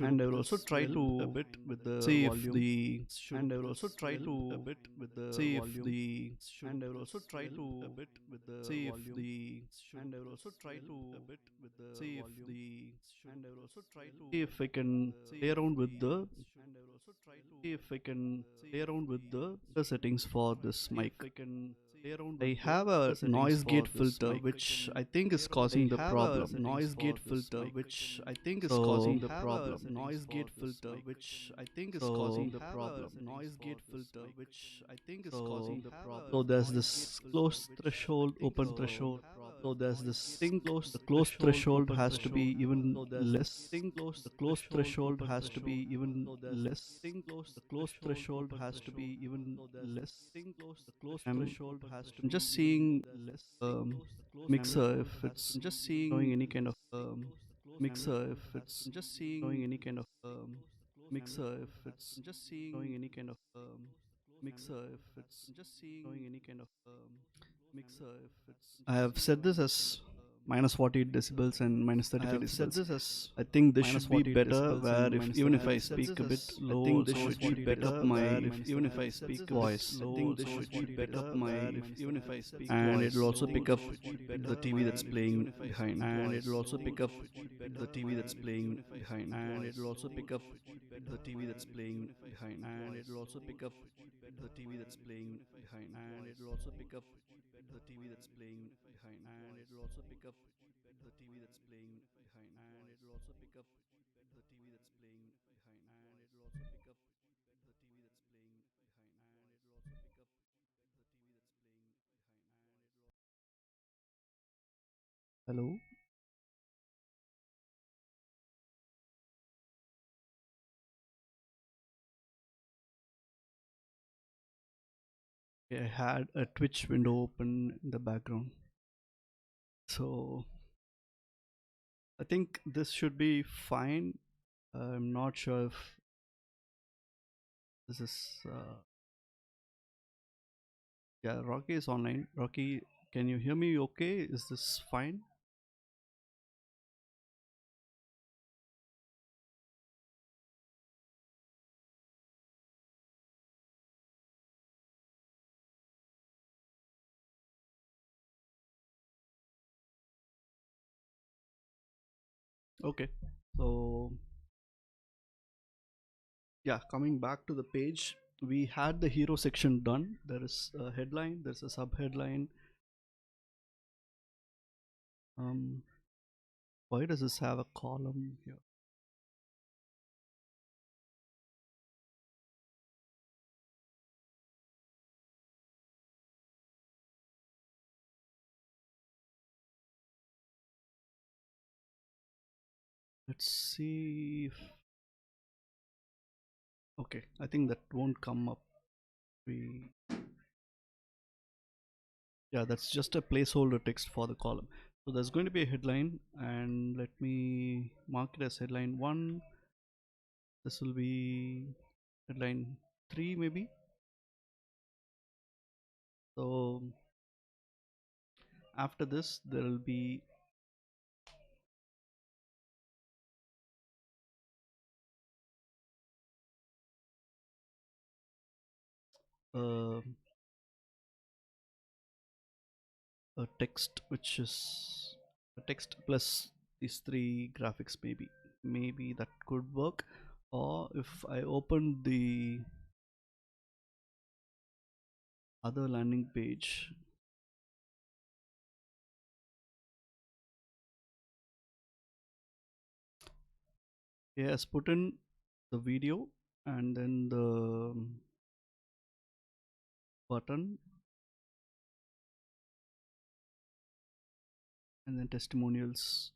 Speaker 1: and
Speaker 2: Should
Speaker 1: I will also
Speaker 2: this
Speaker 1: try
Speaker 2: help a
Speaker 1: to
Speaker 2: bit with the
Speaker 1: see if
Speaker 2: volume?
Speaker 1: the
Speaker 2: Should this help a bit with the
Speaker 1: see if
Speaker 2: volume?
Speaker 1: the
Speaker 2: Should this help a bit with the
Speaker 1: see if
Speaker 2: volume?
Speaker 1: the
Speaker 2: And I will also try to a bit with the
Speaker 1: see if
Speaker 2: volume.
Speaker 1: the
Speaker 2: And I will also try to
Speaker 1: see if I
Speaker 2: with
Speaker 1: can
Speaker 2: the
Speaker 1: play around with
Speaker 2: the
Speaker 1: the
Speaker 2: and I will also try to
Speaker 1: see if I can
Speaker 2: see
Speaker 1: play
Speaker 2: if
Speaker 1: around with
Speaker 2: the
Speaker 1: the settings for this
Speaker 2: see if
Speaker 1: mic.
Speaker 2: I can play around
Speaker 1: I
Speaker 2: with
Speaker 1: have
Speaker 2: the
Speaker 1: a
Speaker 2: settings
Speaker 1: noise
Speaker 2: for
Speaker 1: gate
Speaker 2: this
Speaker 1: filter
Speaker 2: mic.
Speaker 1: which I think is
Speaker 2: I
Speaker 1: causing the
Speaker 2: have a
Speaker 1: problem.
Speaker 2: noise gate filter which I think is
Speaker 1: So
Speaker 2: causing the problem. Noise gate filter which I think is
Speaker 1: so
Speaker 2: causing the problem. Noise gate filter which I think is
Speaker 1: so
Speaker 2: causing the
Speaker 1: so
Speaker 2: problem.
Speaker 1: there's
Speaker 2: Noise gate
Speaker 1: this
Speaker 2: filter
Speaker 1: close
Speaker 2: which I
Speaker 1: threshold,
Speaker 2: think is
Speaker 1: open
Speaker 2: causing
Speaker 1: threshold.
Speaker 2: the problem.
Speaker 1: So there's
Speaker 2: Noise
Speaker 1: this
Speaker 2: gate
Speaker 1: think
Speaker 2: close
Speaker 1: the close
Speaker 2: threshold,
Speaker 1: threshold
Speaker 2: open
Speaker 1: has to be
Speaker 2: threshold.
Speaker 1: even
Speaker 2: So there's this
Speaker 1: less.
Speaker 2: think close
Speaker 1: The close
Speaker 2: threshold,
Speaker 1: threshold
Speaker 2: open
Speaker 1: has to be
Speaker 2: threshold.
Speaker 1: even
Speaker 2: So there's this
Speaker 1: less.
Speaker 2: think close
Speaker 1: The close
Speaker 2: threshold,
Speaker 1: threshold
Speaker 2: open
Speaker 1: has to
Speaker 2: threshold.
Speaker 1: be even
Speaker 2: So there's this
Speaker 1: less.
Speaker 2: think close the close
Speaker 1: I'm
Speaker 2: threshold has to
Speaker 1: I'm just
Speaker 2: be even
Speaker 1: seeing
Speaker 2: less.
Speaker 1: um
Speaker 2: The close
Speaker 1: mixer
Speaker 2: threshold
Speaker 1: if
Speaker 2: has to
Speaker 1: it's
Speaker 2: be
Speaker 1: just
Speaker 2: even
Speaker 1: showing
Speaker 2: less.
Speaker 1: any kind of
Speaker 2: The close
Speaker 1: mixer
Speaker 2: threshold
Speaker 1: if
Speaker 2: has to
Speaker 1: it's
Speaker 2: be
Speaker 1: just
Speaker 2: even
Speaker 1: showing any kind of mixer if it's
Speaker 2: I'm just seeing
Speaker 1: showing any kind of mixer if it's
Speaker 2: I'm just seeing
Speaker 1: showing any kind of
Speaker 2: mixer if it's
Speaker 1: I
Speaker 2: just
Speaker 1: have set
Speaker 2: showing
Speaker 1: this
Speaker 2: any kind of
Speaker 1: as minus 48
Speaker 2: mixer
Speaker 1: decibels
Speaker 2: if
Speaker 1: and minus
Speaker 2: it's I
Speaker 1: 33
Speaker 2: have set
Speaker 1: decibels.
Speaker 2: this as
Speaker 1: I think this
Speaker 2: minus
Speaker 1: should be
Speaker 2: 48
Speaker 1: better
Speaker 2: decibels and
Speaker 1: where if
Speaker 2: minus
Speaker 1: even if
Speaker 2: 33
Speaker 1: I
Speaker 2: decibels.
Speaker 1: speak a bit
Speaker 2: I
Speaker 1: low
Speaker 2: think this
Speaker 1: so
Speaker 2: should
Speaker 1: it
Speaker 2: be
Speaker 1: should pick up
Speaker 2: better
Speaker 1: my
Speaker 2: where
Speaker 1: if even if I
Speaker 2: set
Speaker 1: speak
Speaker 2: this
Speaker 1: a bit
Speaker 2: as
Speaker 1: low
Speaker 2: I think this
Speaker 1: so it
Speaker 2: should be
Speaker 1: should pick up
Speaker 2: better
Speaker 1: my
Speaker 2: where
Speaker 1: if even if I speak
Speaker 2: and
Speaker 1: and
Speaker 2: it
Speaker 1: it
Speaker 2: will
Speaker 1: will also
Speaker 2: also
Speaker 1: pick
Speaker 2: pick
Speaker 1: up
Speaker 2: up
Speaker 1: the TV that's
Speaker 2: even
Speaker 1: playing
Speaker 2: if I speak
Speaker 1: behind
Speaker 2: and it will
Speaker 1: and
Speaker 2: also pick up
Speaker 1: the TV that's
Speaker 2: even
Speaker 1: playing
Speaker 2: if I speak
Speaker 1: behind
Speaker 2: and it will also pick up the TV that's playing behind and it will also pick up the TV that's playing behind and it will also pick up the TV that's playing behind and it will also pick up the TV that's playing behind and it will also pick up the TV that's playing behind and it will also pick up the TV that's playing behind and it will also pick up the TV that's playing behind and it will
Speaker 1: hello. I had a Twitch window open in the background, so I think this should be fine. I'm not sure if this is yeah, Rocky is online. Rocky, can you hear me okay? Is this fine? Okay. So yeah, coming back to the page, we had the hero section done. There is a headline, there's a sub headline. Um, why does this have a column here? Let's see if okay, I think that won't come up. We yeah, that's just a placeholder text for the column. So there's going to be a headline, and let me mark it as headline 1. This will be headline 3 maybe. So after this there will be uh, a text which is a text plus these 3 graphics. Maybe that could work. Or if I open the other landing page, it has put in the video and then the button and then testimonials.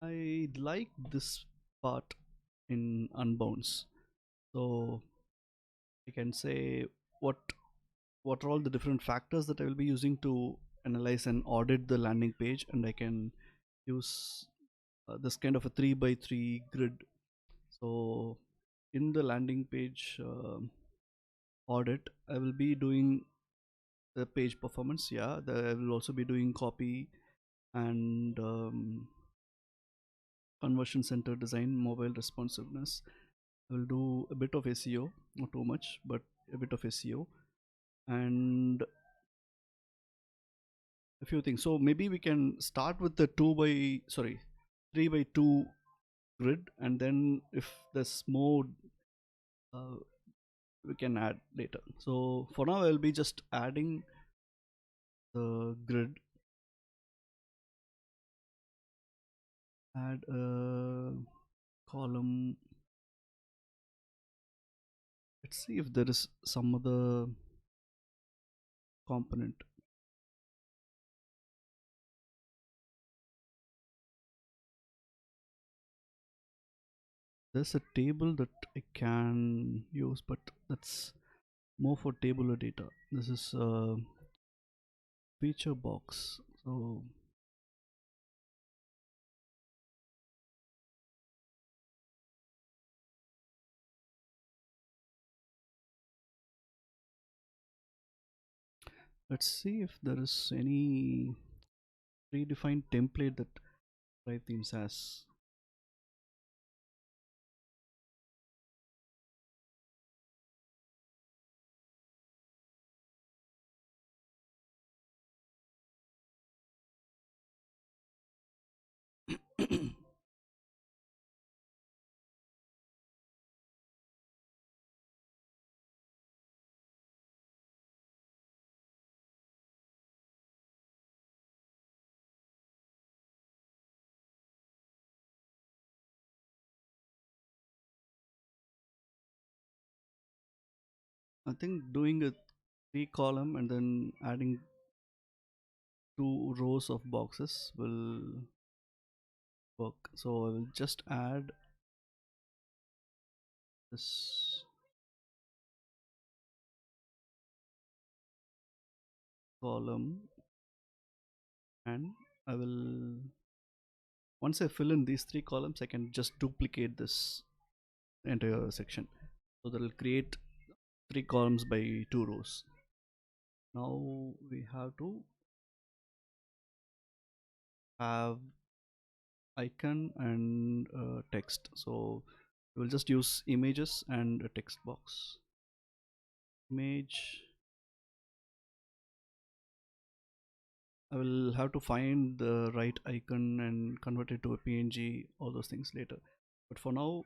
Speaker 1: I like this part in Unbounce. So I can say what what are all the different factors that I will be using to analyze and audit the landing page, and I can use this kind of a 3 by 3 grid. So in the landing page audit, I will be doing the page performance. Yeah, I will also be doing copy and conversion center design, mobile responsiveness. I will do a bit of SEO, not too much, but a bit of SEO and a few things. So maybe we can start with the 3 by 2 grid, and then if there's more, uh, we can add later. So for now, I'll be just adding the grid. Add a column. Let's see if there is some other component. There's a table that I can use, but that's more for tabular data. This is a feature box. So let's see if there is any predefined template that Drive Themes has. I think doing a 3 column and then adding 2 rows of boxes will work. So I will just add this column, and I will, once I fill in these 3 columns, I can just duplicate this entire section. So that will create 3 columns by 2 rows. Now we have to have icon and text. So we'll just use images and a text box. Image. I will have to find the right icon and convert it to a PNG, all those things later. But for now,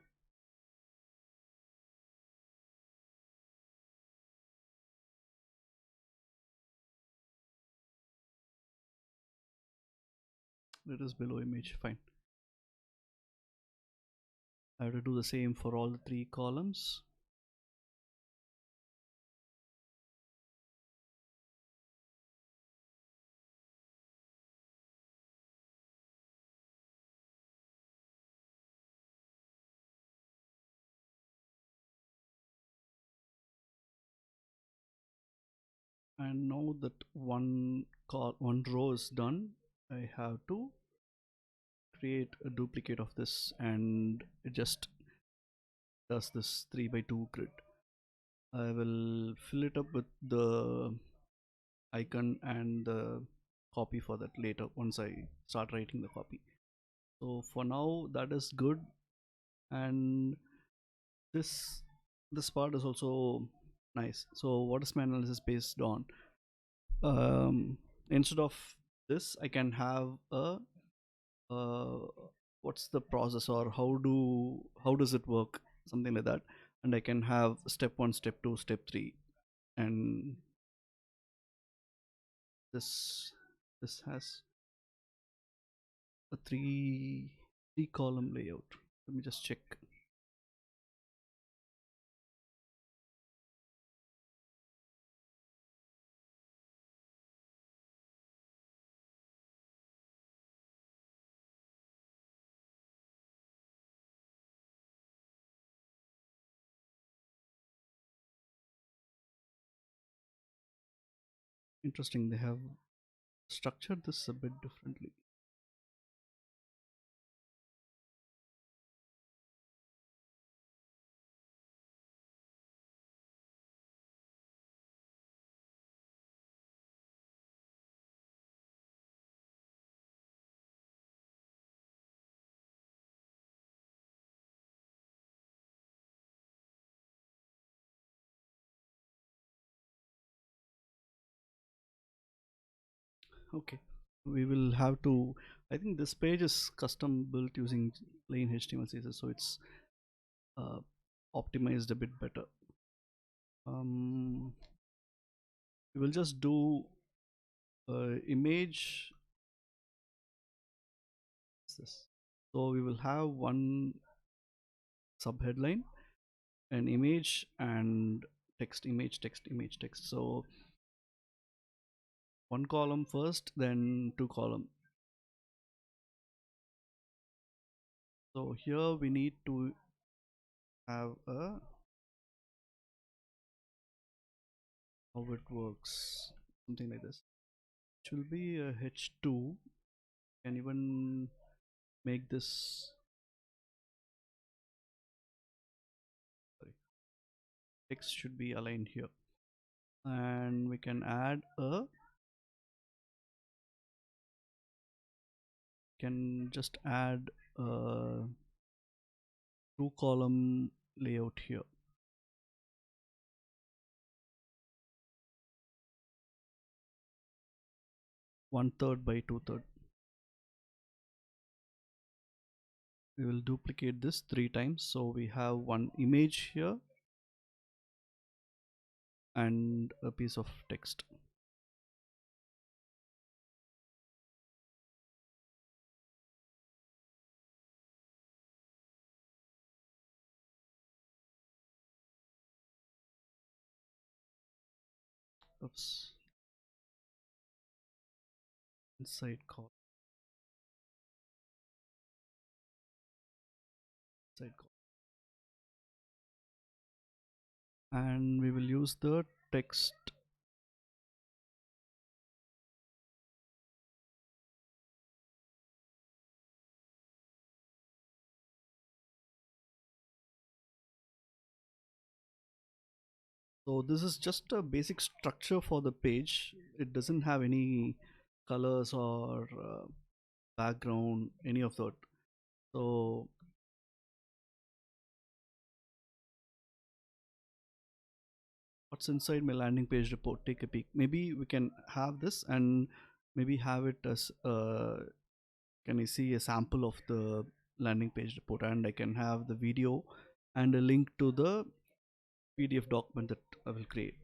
Speaker 1: it is below image. Fine. I have to do the same for all the 3 columns. And now that one row is done, I have to create a duplicate of this, and it just does this 3 by 2 grid. I will fill it up with the icon and the copy for that later once I start writing the copy. So for now that is good, and this this part is also nice. So what is my analysis based on? Instead of this, I can have a uh, what's the process, or how does it work, something like that, and I can have step 1, step 2, step 3, and this has a three column layout. Let me just check. interesting. They have structured this a bit differently. Okay, we will have to. I think this page is custom built using plain HTML CSS, so it's uh, optimized a bit better. We will just do image. This. So we will have one subheadline, an image, and text, image, text, image, text. So one column first, then two column. So here we need to have a how it works, something like this. It will be a h2. Can even make this, sorry, text should be aligned here, and we can add a, can just add a two column layout here, one third by two third. We will duplicate this three times, so we have one image here and a piece of text. Oops. Inside call, inside call, and we will use the text. So this is just a basic structure for the page. It doesn't have any colors or background, any of that. So what's inside my landing page report? Take a peek. Maybe we can have this and maybe have it as can I see a sample of the landing page report, and I can have the video and a link to the PDF document that I will create.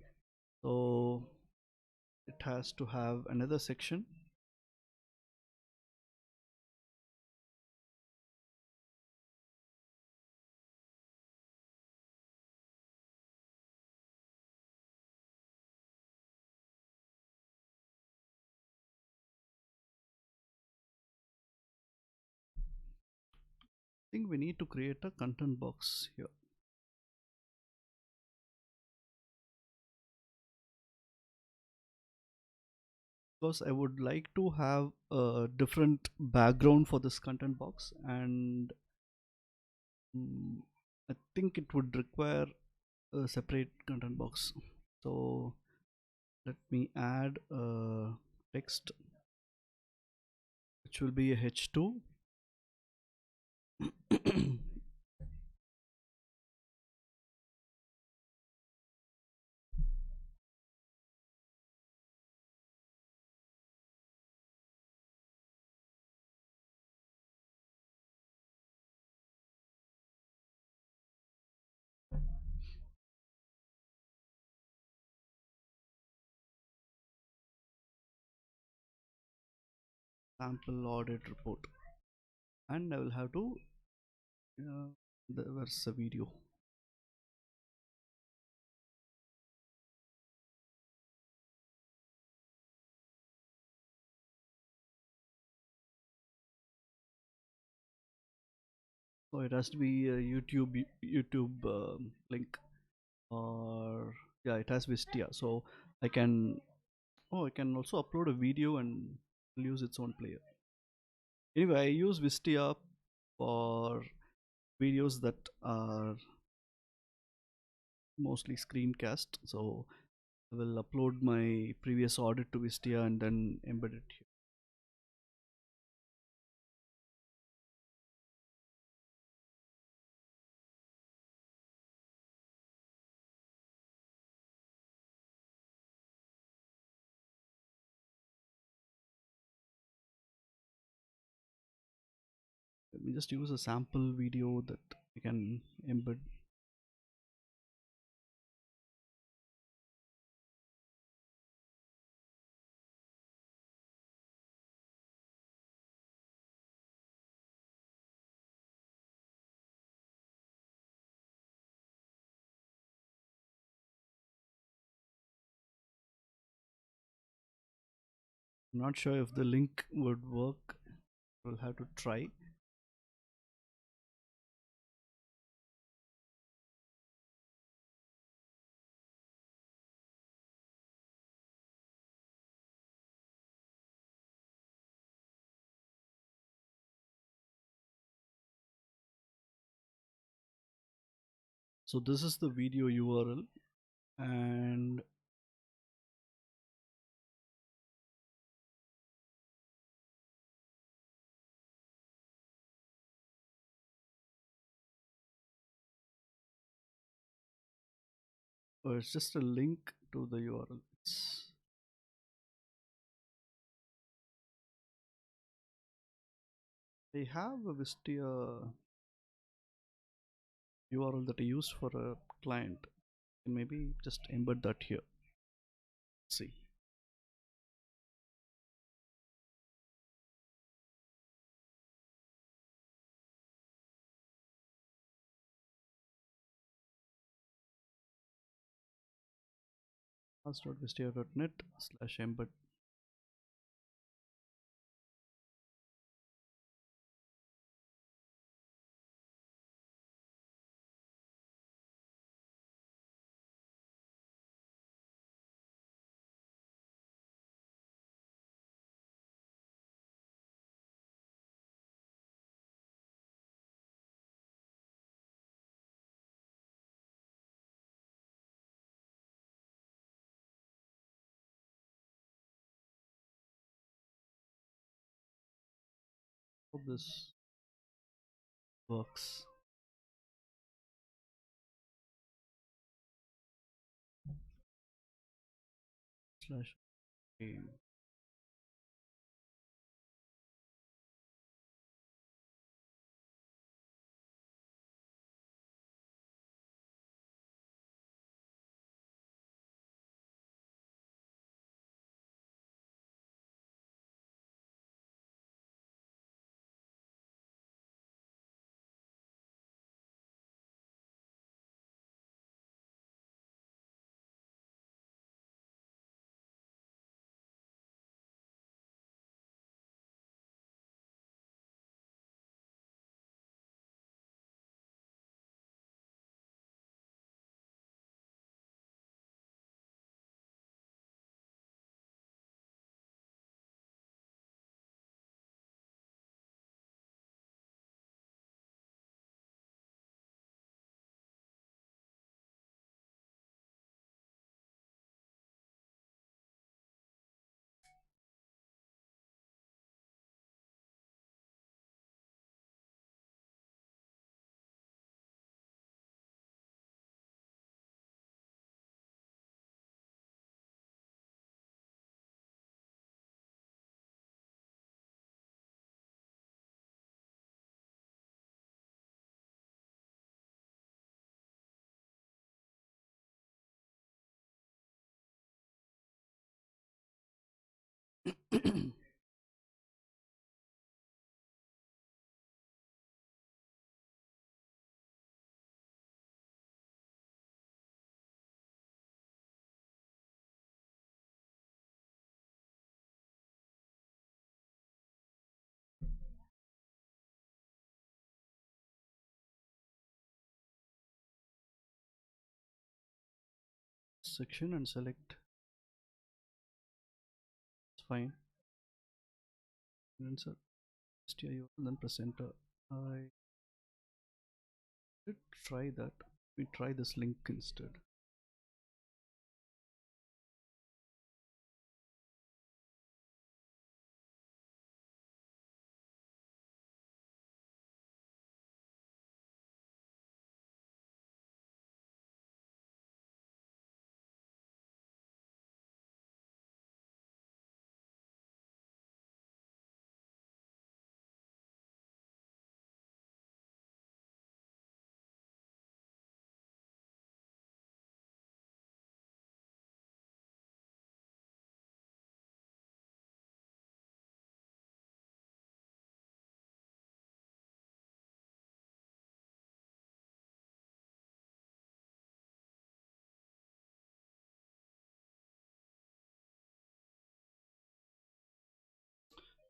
Speaker 1: So it has to have another section. I think we need to create a content box here, because I would like to have a different background for this content box, and mm, I think it would require a separate content box. So let me add a text which will be a h2. Sample audit report, and I will have to where's the video. So it has to be a YouTube link, or yeah, it has Vistia. So I can Oh, I can also upload a video and use its own player. Anyway, I use Wistia for videos that are mostly screencast. So I will upload my previous audit to Wistia and then embed it here. Let me just use a sample video that I can embed. I'm not sure if the link would work. We'll have to try. So this is the video URL, and it's just a link to the URL. They have a Wistia URL that I used for a client. And maybe just embed that here. Let's see. Ask.wistia.net/embed. Hope this works. Slash game. Section and select fine. Insert STI then press enter. I did try that. We try this link instead.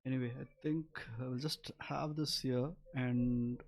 Speaker 1: Anyway, I think I will just have this here and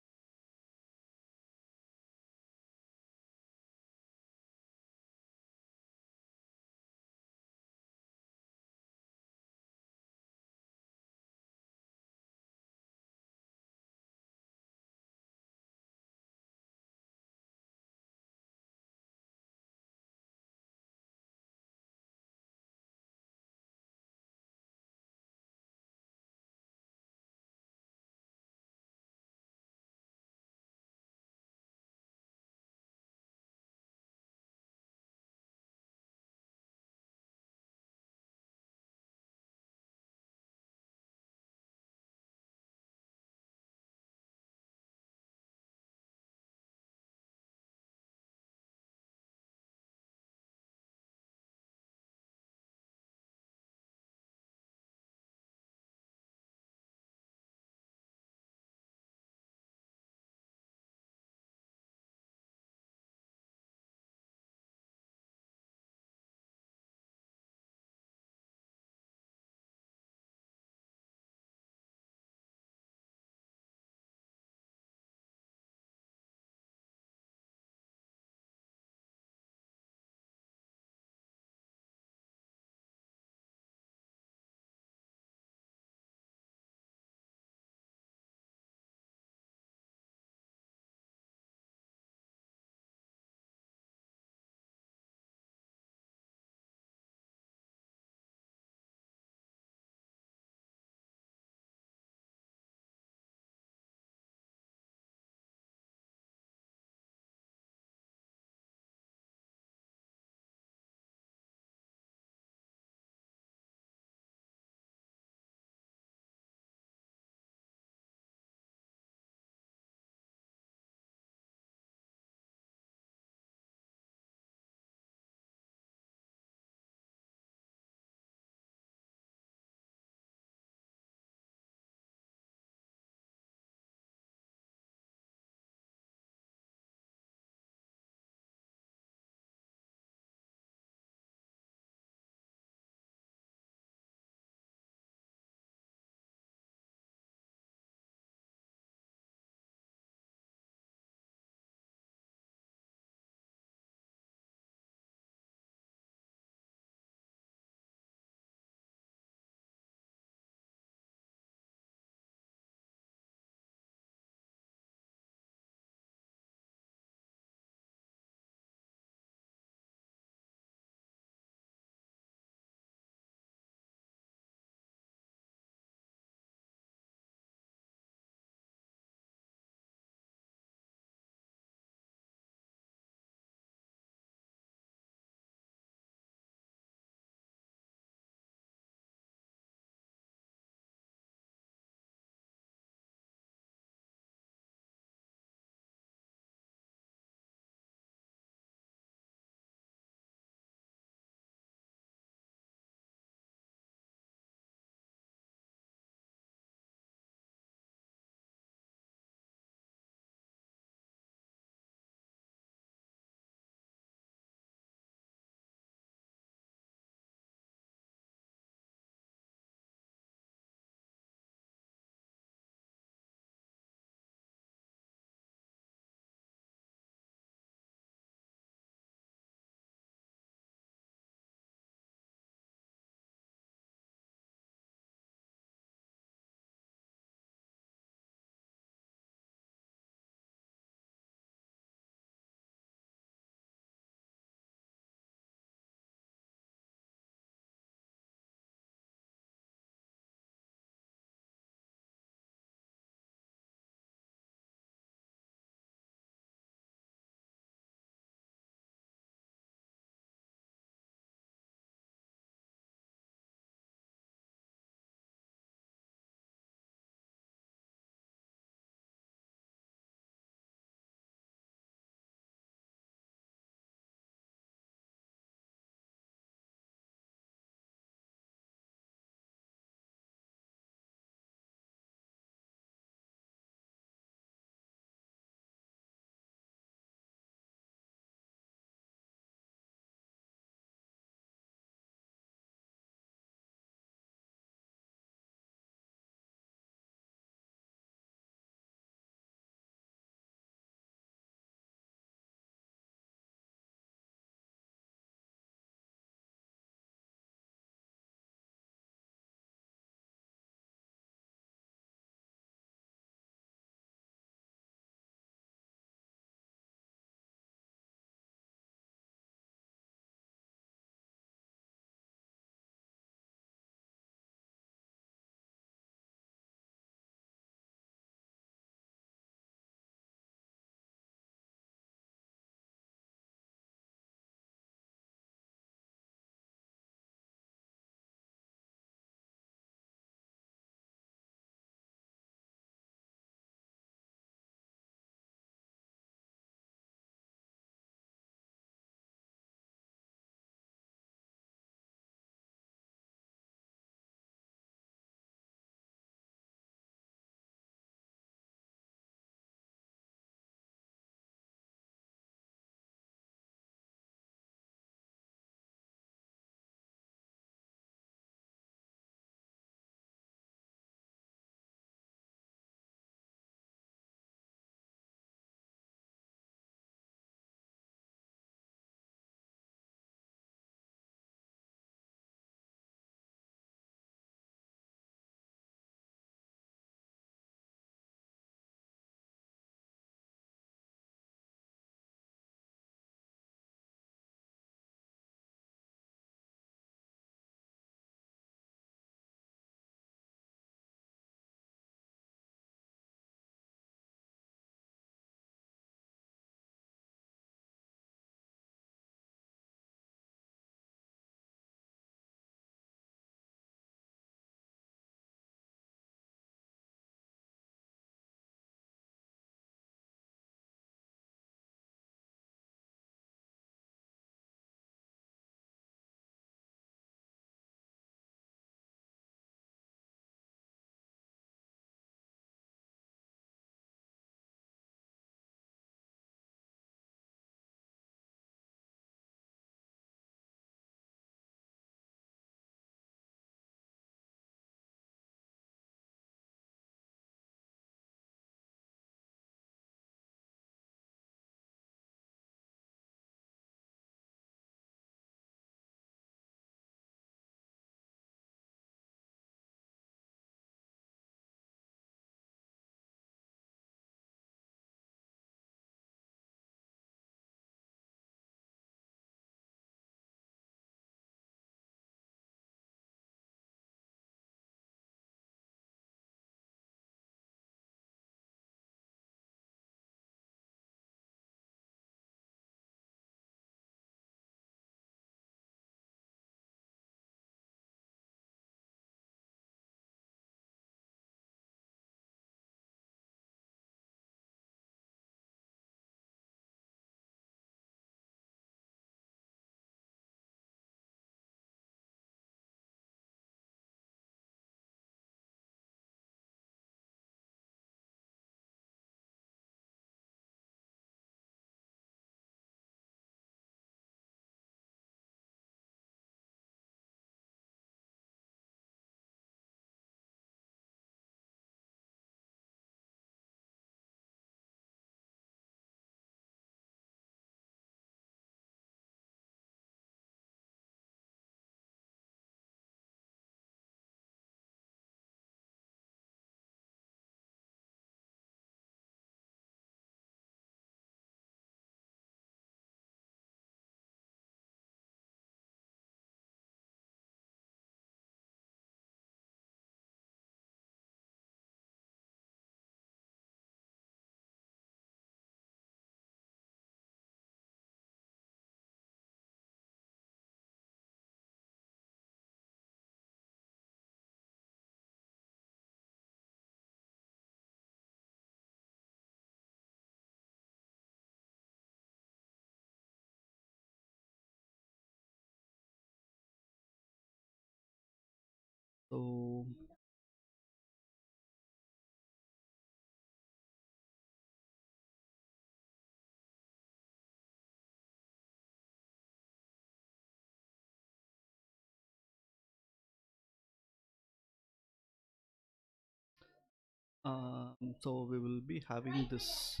Speaker 1: So we will be having this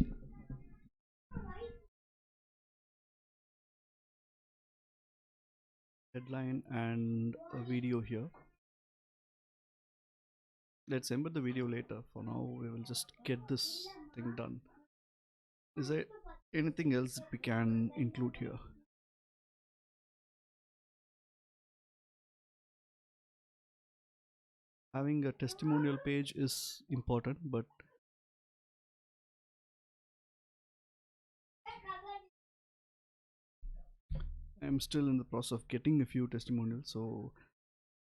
Speaker 1: headline and a video here. Let's embed the video later. For now, we will just get this thing done. Is there anything else that we can include here? Having a testimonial page is important, but I'm still in the process of getting a few testimonials. So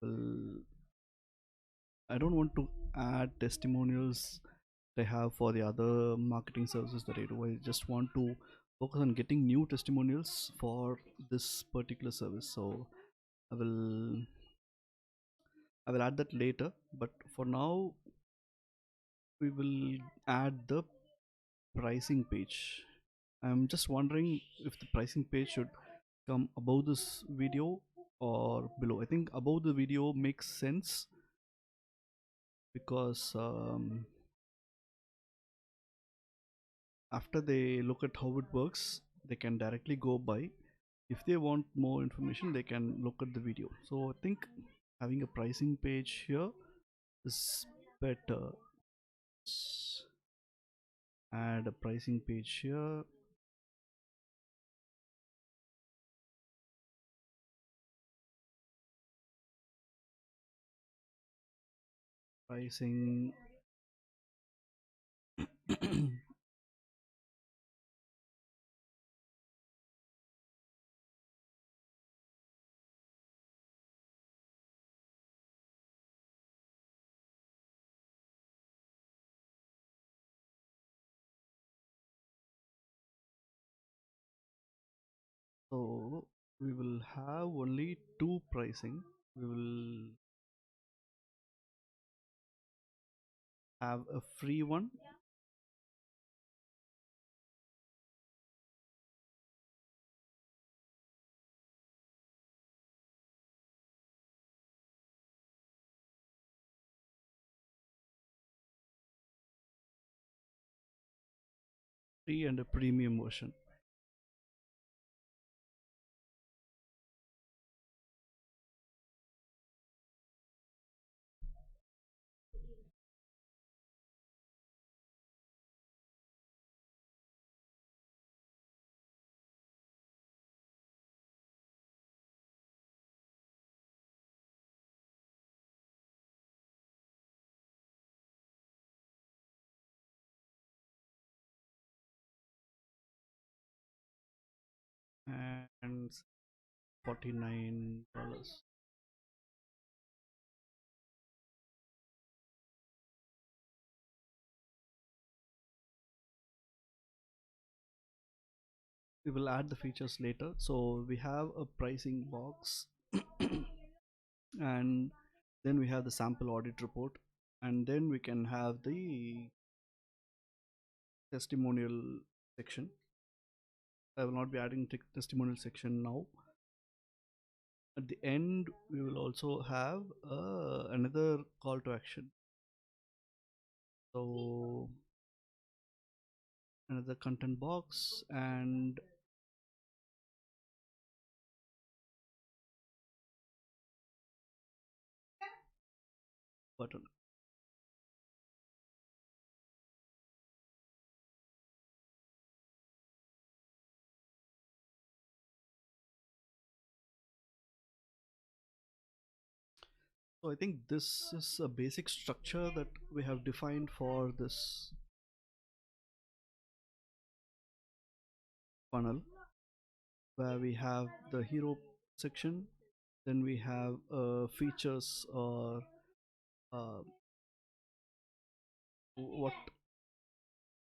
Speaker 1: well, I don't want to add testimonials I have for the other marketing services that I do. I just want to focus on getting new testimonials for this particular service. So I will I will add that later. But for now, we will add the pricing page. I'm just wondering if the pricing page should come above this video or below. I think above the video makes sense because after they look at how it works, they can directly go by. If they want more information, they can look at the video. So I think having a pricing page here is better. Add a pricing page here. Pricing. So we will have only two pricing. We will have a free one, free and a premium version. And $49. We will add the features later. So we have a pricing box and then we have the sample audit report, and then we can have the testimonial section. I will not be adding testimonial section now. At the end, we will also have another call to action. So another content box and button. So I think this is a basic structure that we have defined for this funnel, where we have the hero section, then we have features or uh, what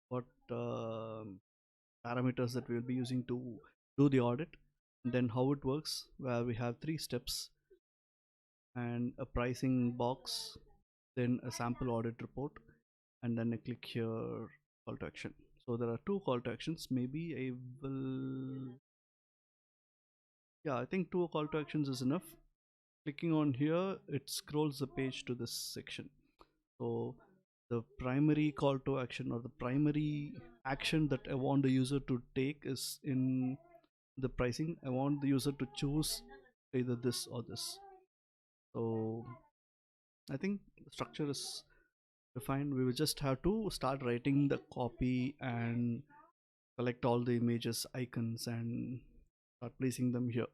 Speaker 1: what parameters that we'll be using to do the audit, and then how it works, where we have three steps and a pricing box, then a sample audit report, and then a click here call to action. So there are two call to actions. Maybe I will, yeah, I think two call to actions is enough. Clicking on here, it scrolls the page to this section. So the primary call to action or the primary action that I want the user to take is in the pricing. I want the user to choose either this or this. So I think the structure is defined. We will just have to start writing the copy and collect all the images, icons, and start placing them here.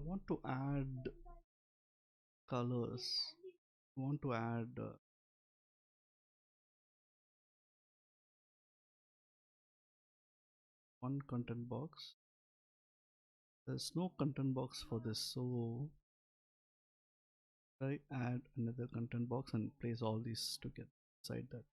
Speaker 1: I want to add colors. I want to add one content box. There's no content box for this, so I add another content box and place all these together inside that.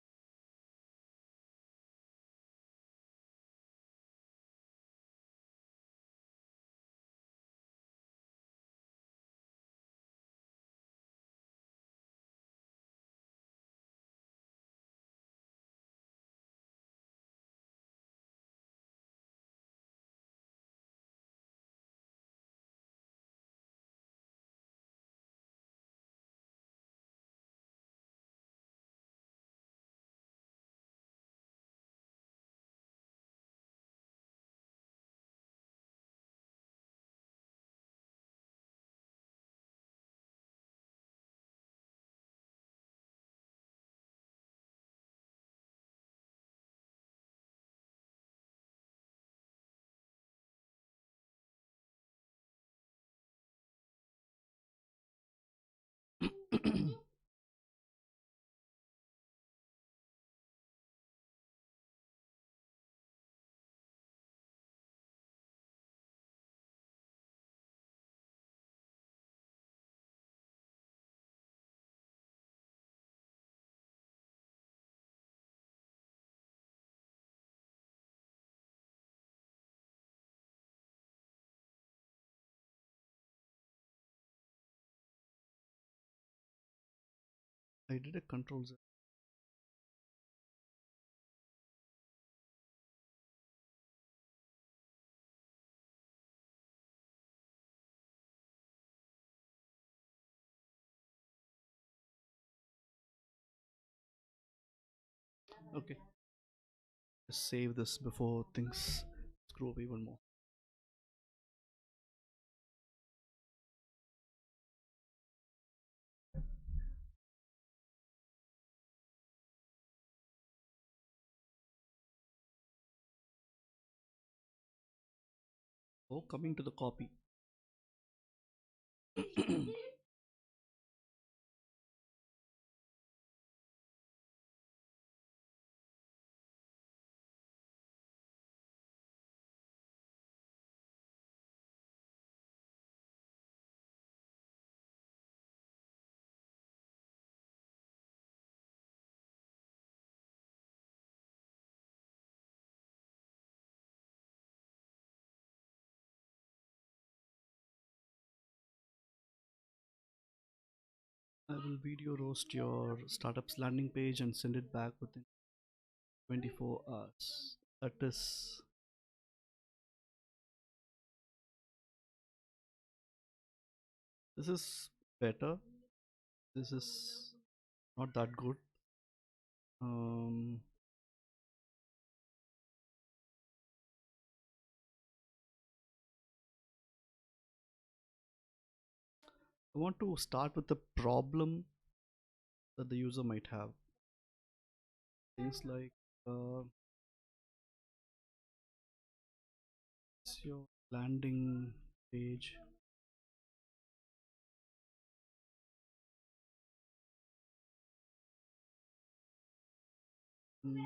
Speaker 1: I did a control Z. Okay, just save this before things screw up even more. Oh, coming to the copy. I will video roast your startup's landing page and send it back within 24 hours. That is, this is better. This is not that good. Um, I want to start with the problem that the user might have. Things like it's your landing page and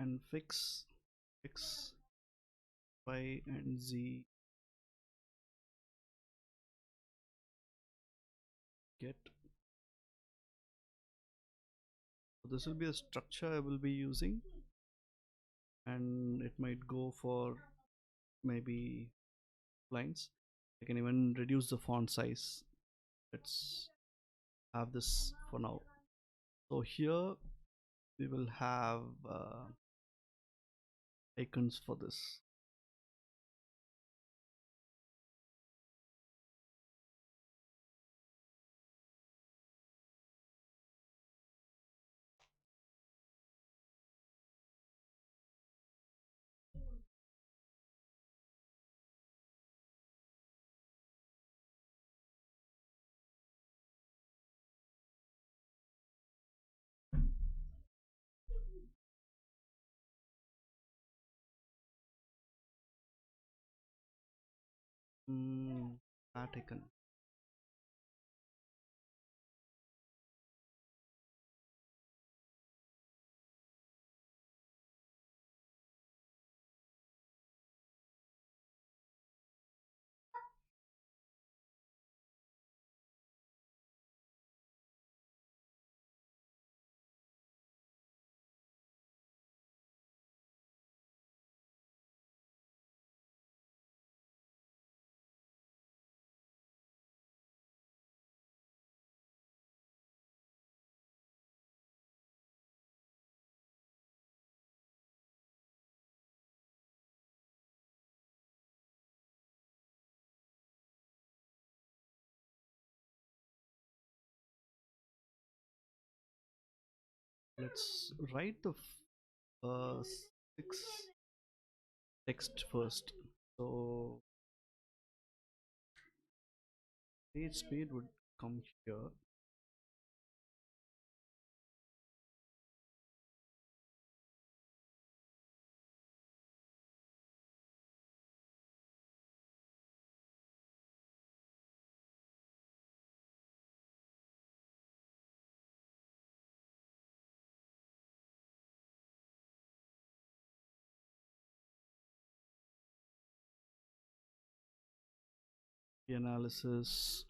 Speaker 1: and fix x, y, and z. Get. So this will be a structure I will be using, and it might go for maybe lines. I can even reduce the font size. Let's have this for now. So here we will have icons for this. That icon. Let's write the six text first. So page speed would come here. The analysis.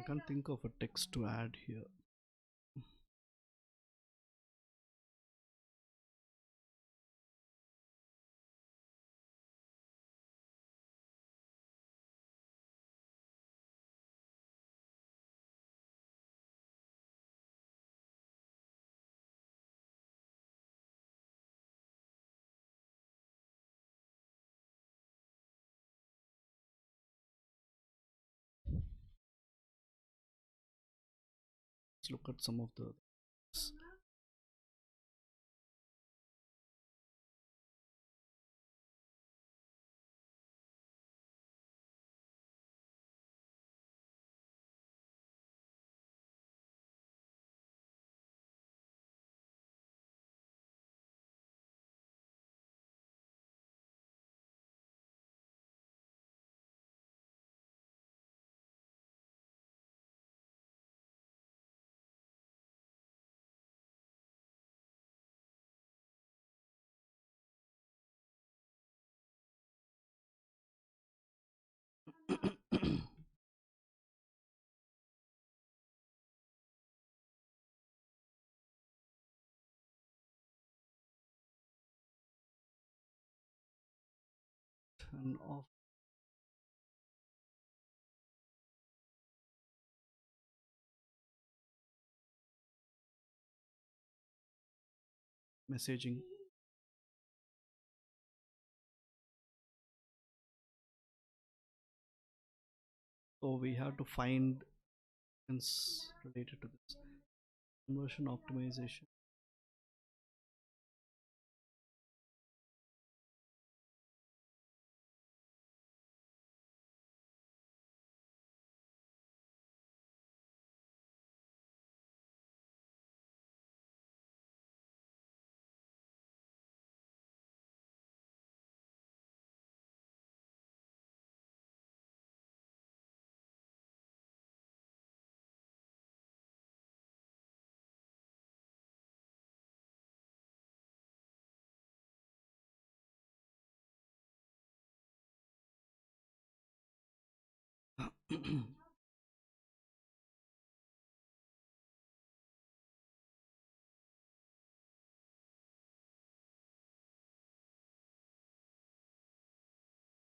Speaker 1: I can't think of a text to add here. Let's look at some of the turn off messaging. So we have to find things related to this conversion optimization.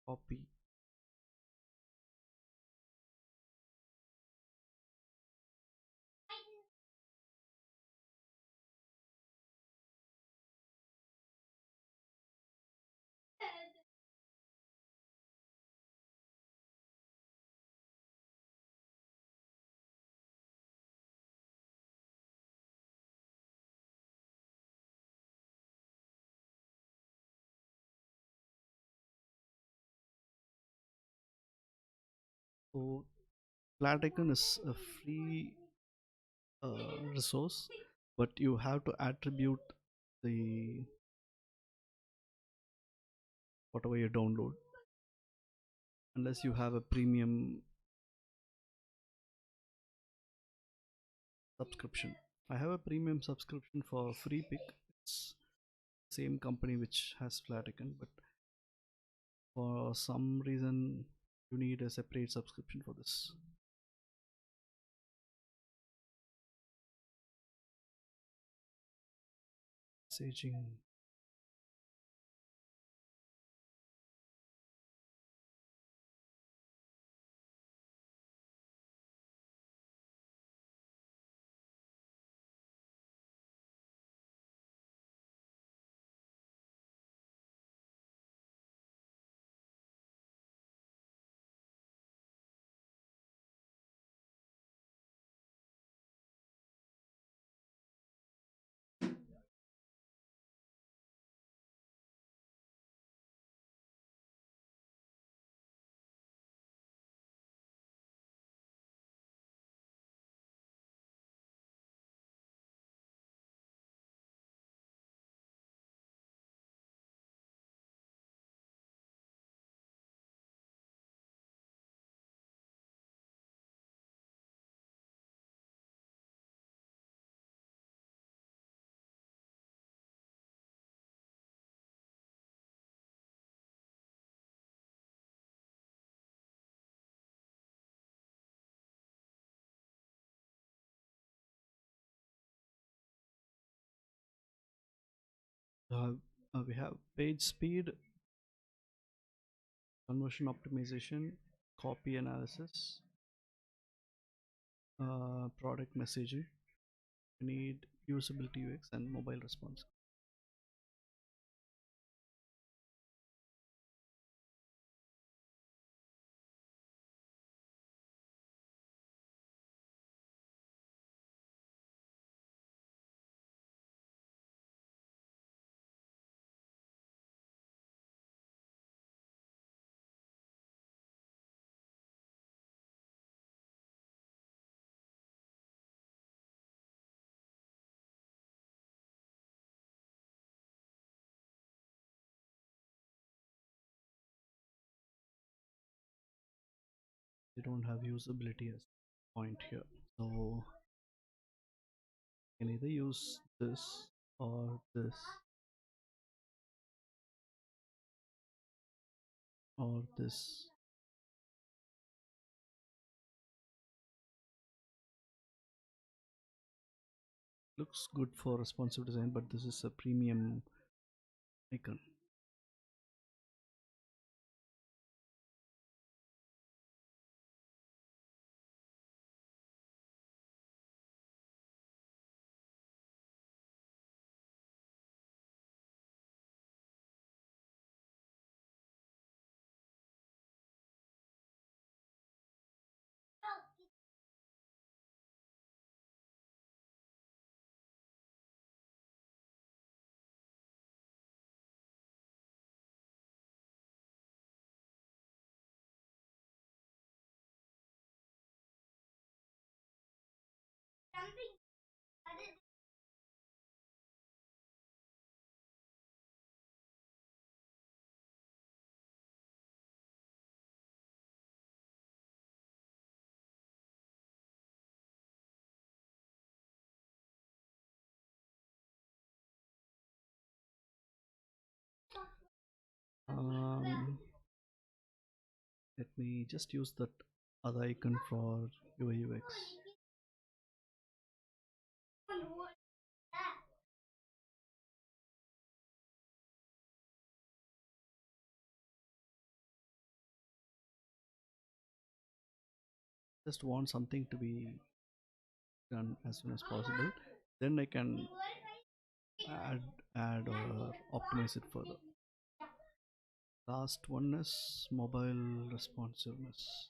Speaker 1: Copy. So flat icon is a free resource, but you have to attribute the whatever you download unless you have a premium subscription. I have a premium subscription for free pick. It's same company which has flat icon, but for some reason you need a separate subscription for this. Messaging. We have page speed, conversion optimization, copy analysis, product messaging. We need usability UX and mobile response. They don't have usability as point here. So you can either use this or this or this. Looks good for responsive design, but this is a premium icon. Um, Let me just use that other icon for UI UX. Just want something to be done as soon as possible. Then I can add or optimize it further. Last one is mobile responsiveness.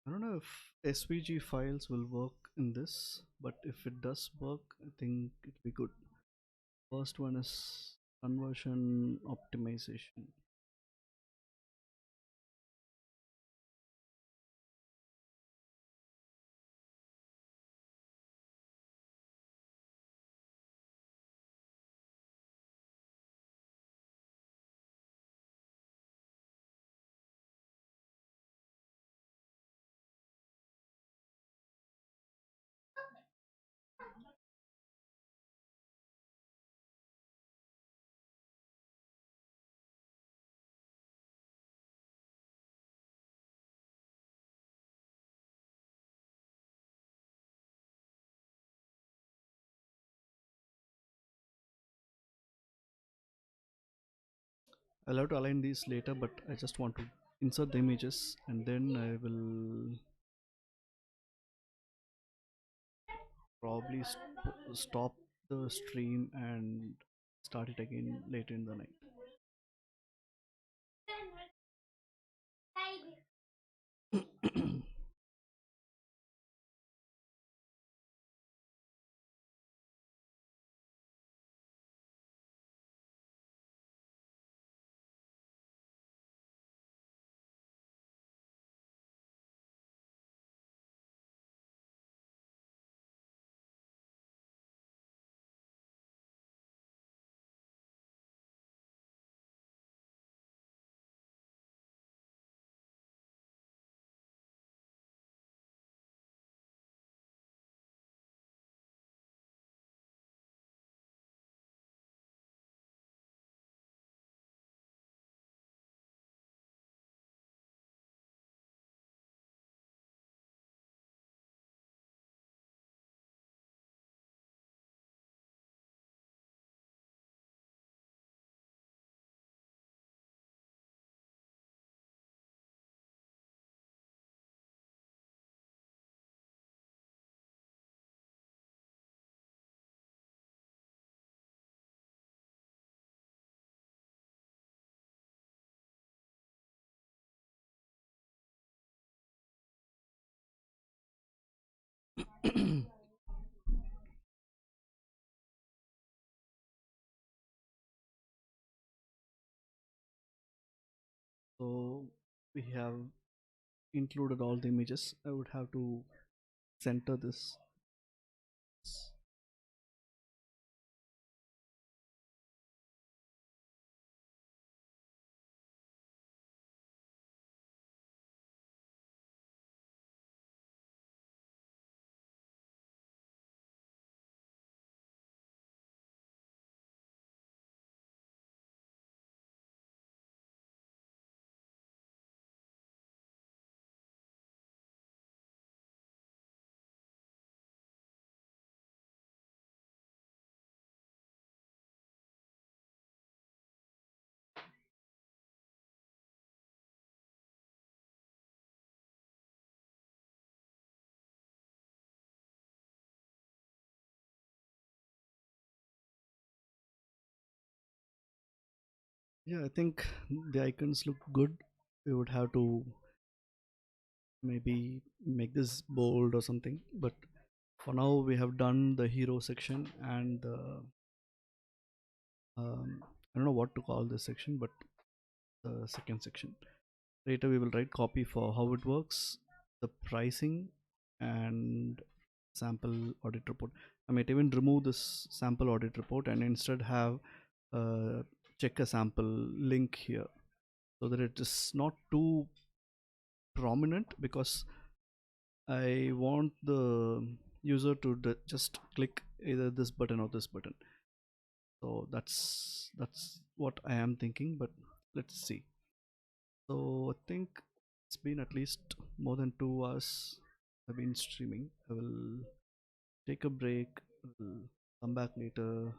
Speaker 1: I don't know if SVG files will work in this, but if it does work, I think it'll be good. First one is conversion optimization. I'll have to align these later, but I just want to insert the images and then I will probably stop the stream and start it again later in the night. So we have included all the images. I would have to center this. Yeah, I think the icons look good. We would have to maybe make this bold or something, but for now we have done the hero section and the I don't know what to call this section, but the second section. Later we will write copy for how it works, the pricing, and sample audit report. I might even remove this sample audit report and instead have uh, check a sample link here so that it is not too prominent, because I want the user to just click either this button or this button. So that's what I am thinking, but let's see. So I think it's been at least more than 2 hours I've been streaming. I will take a break, will come back later,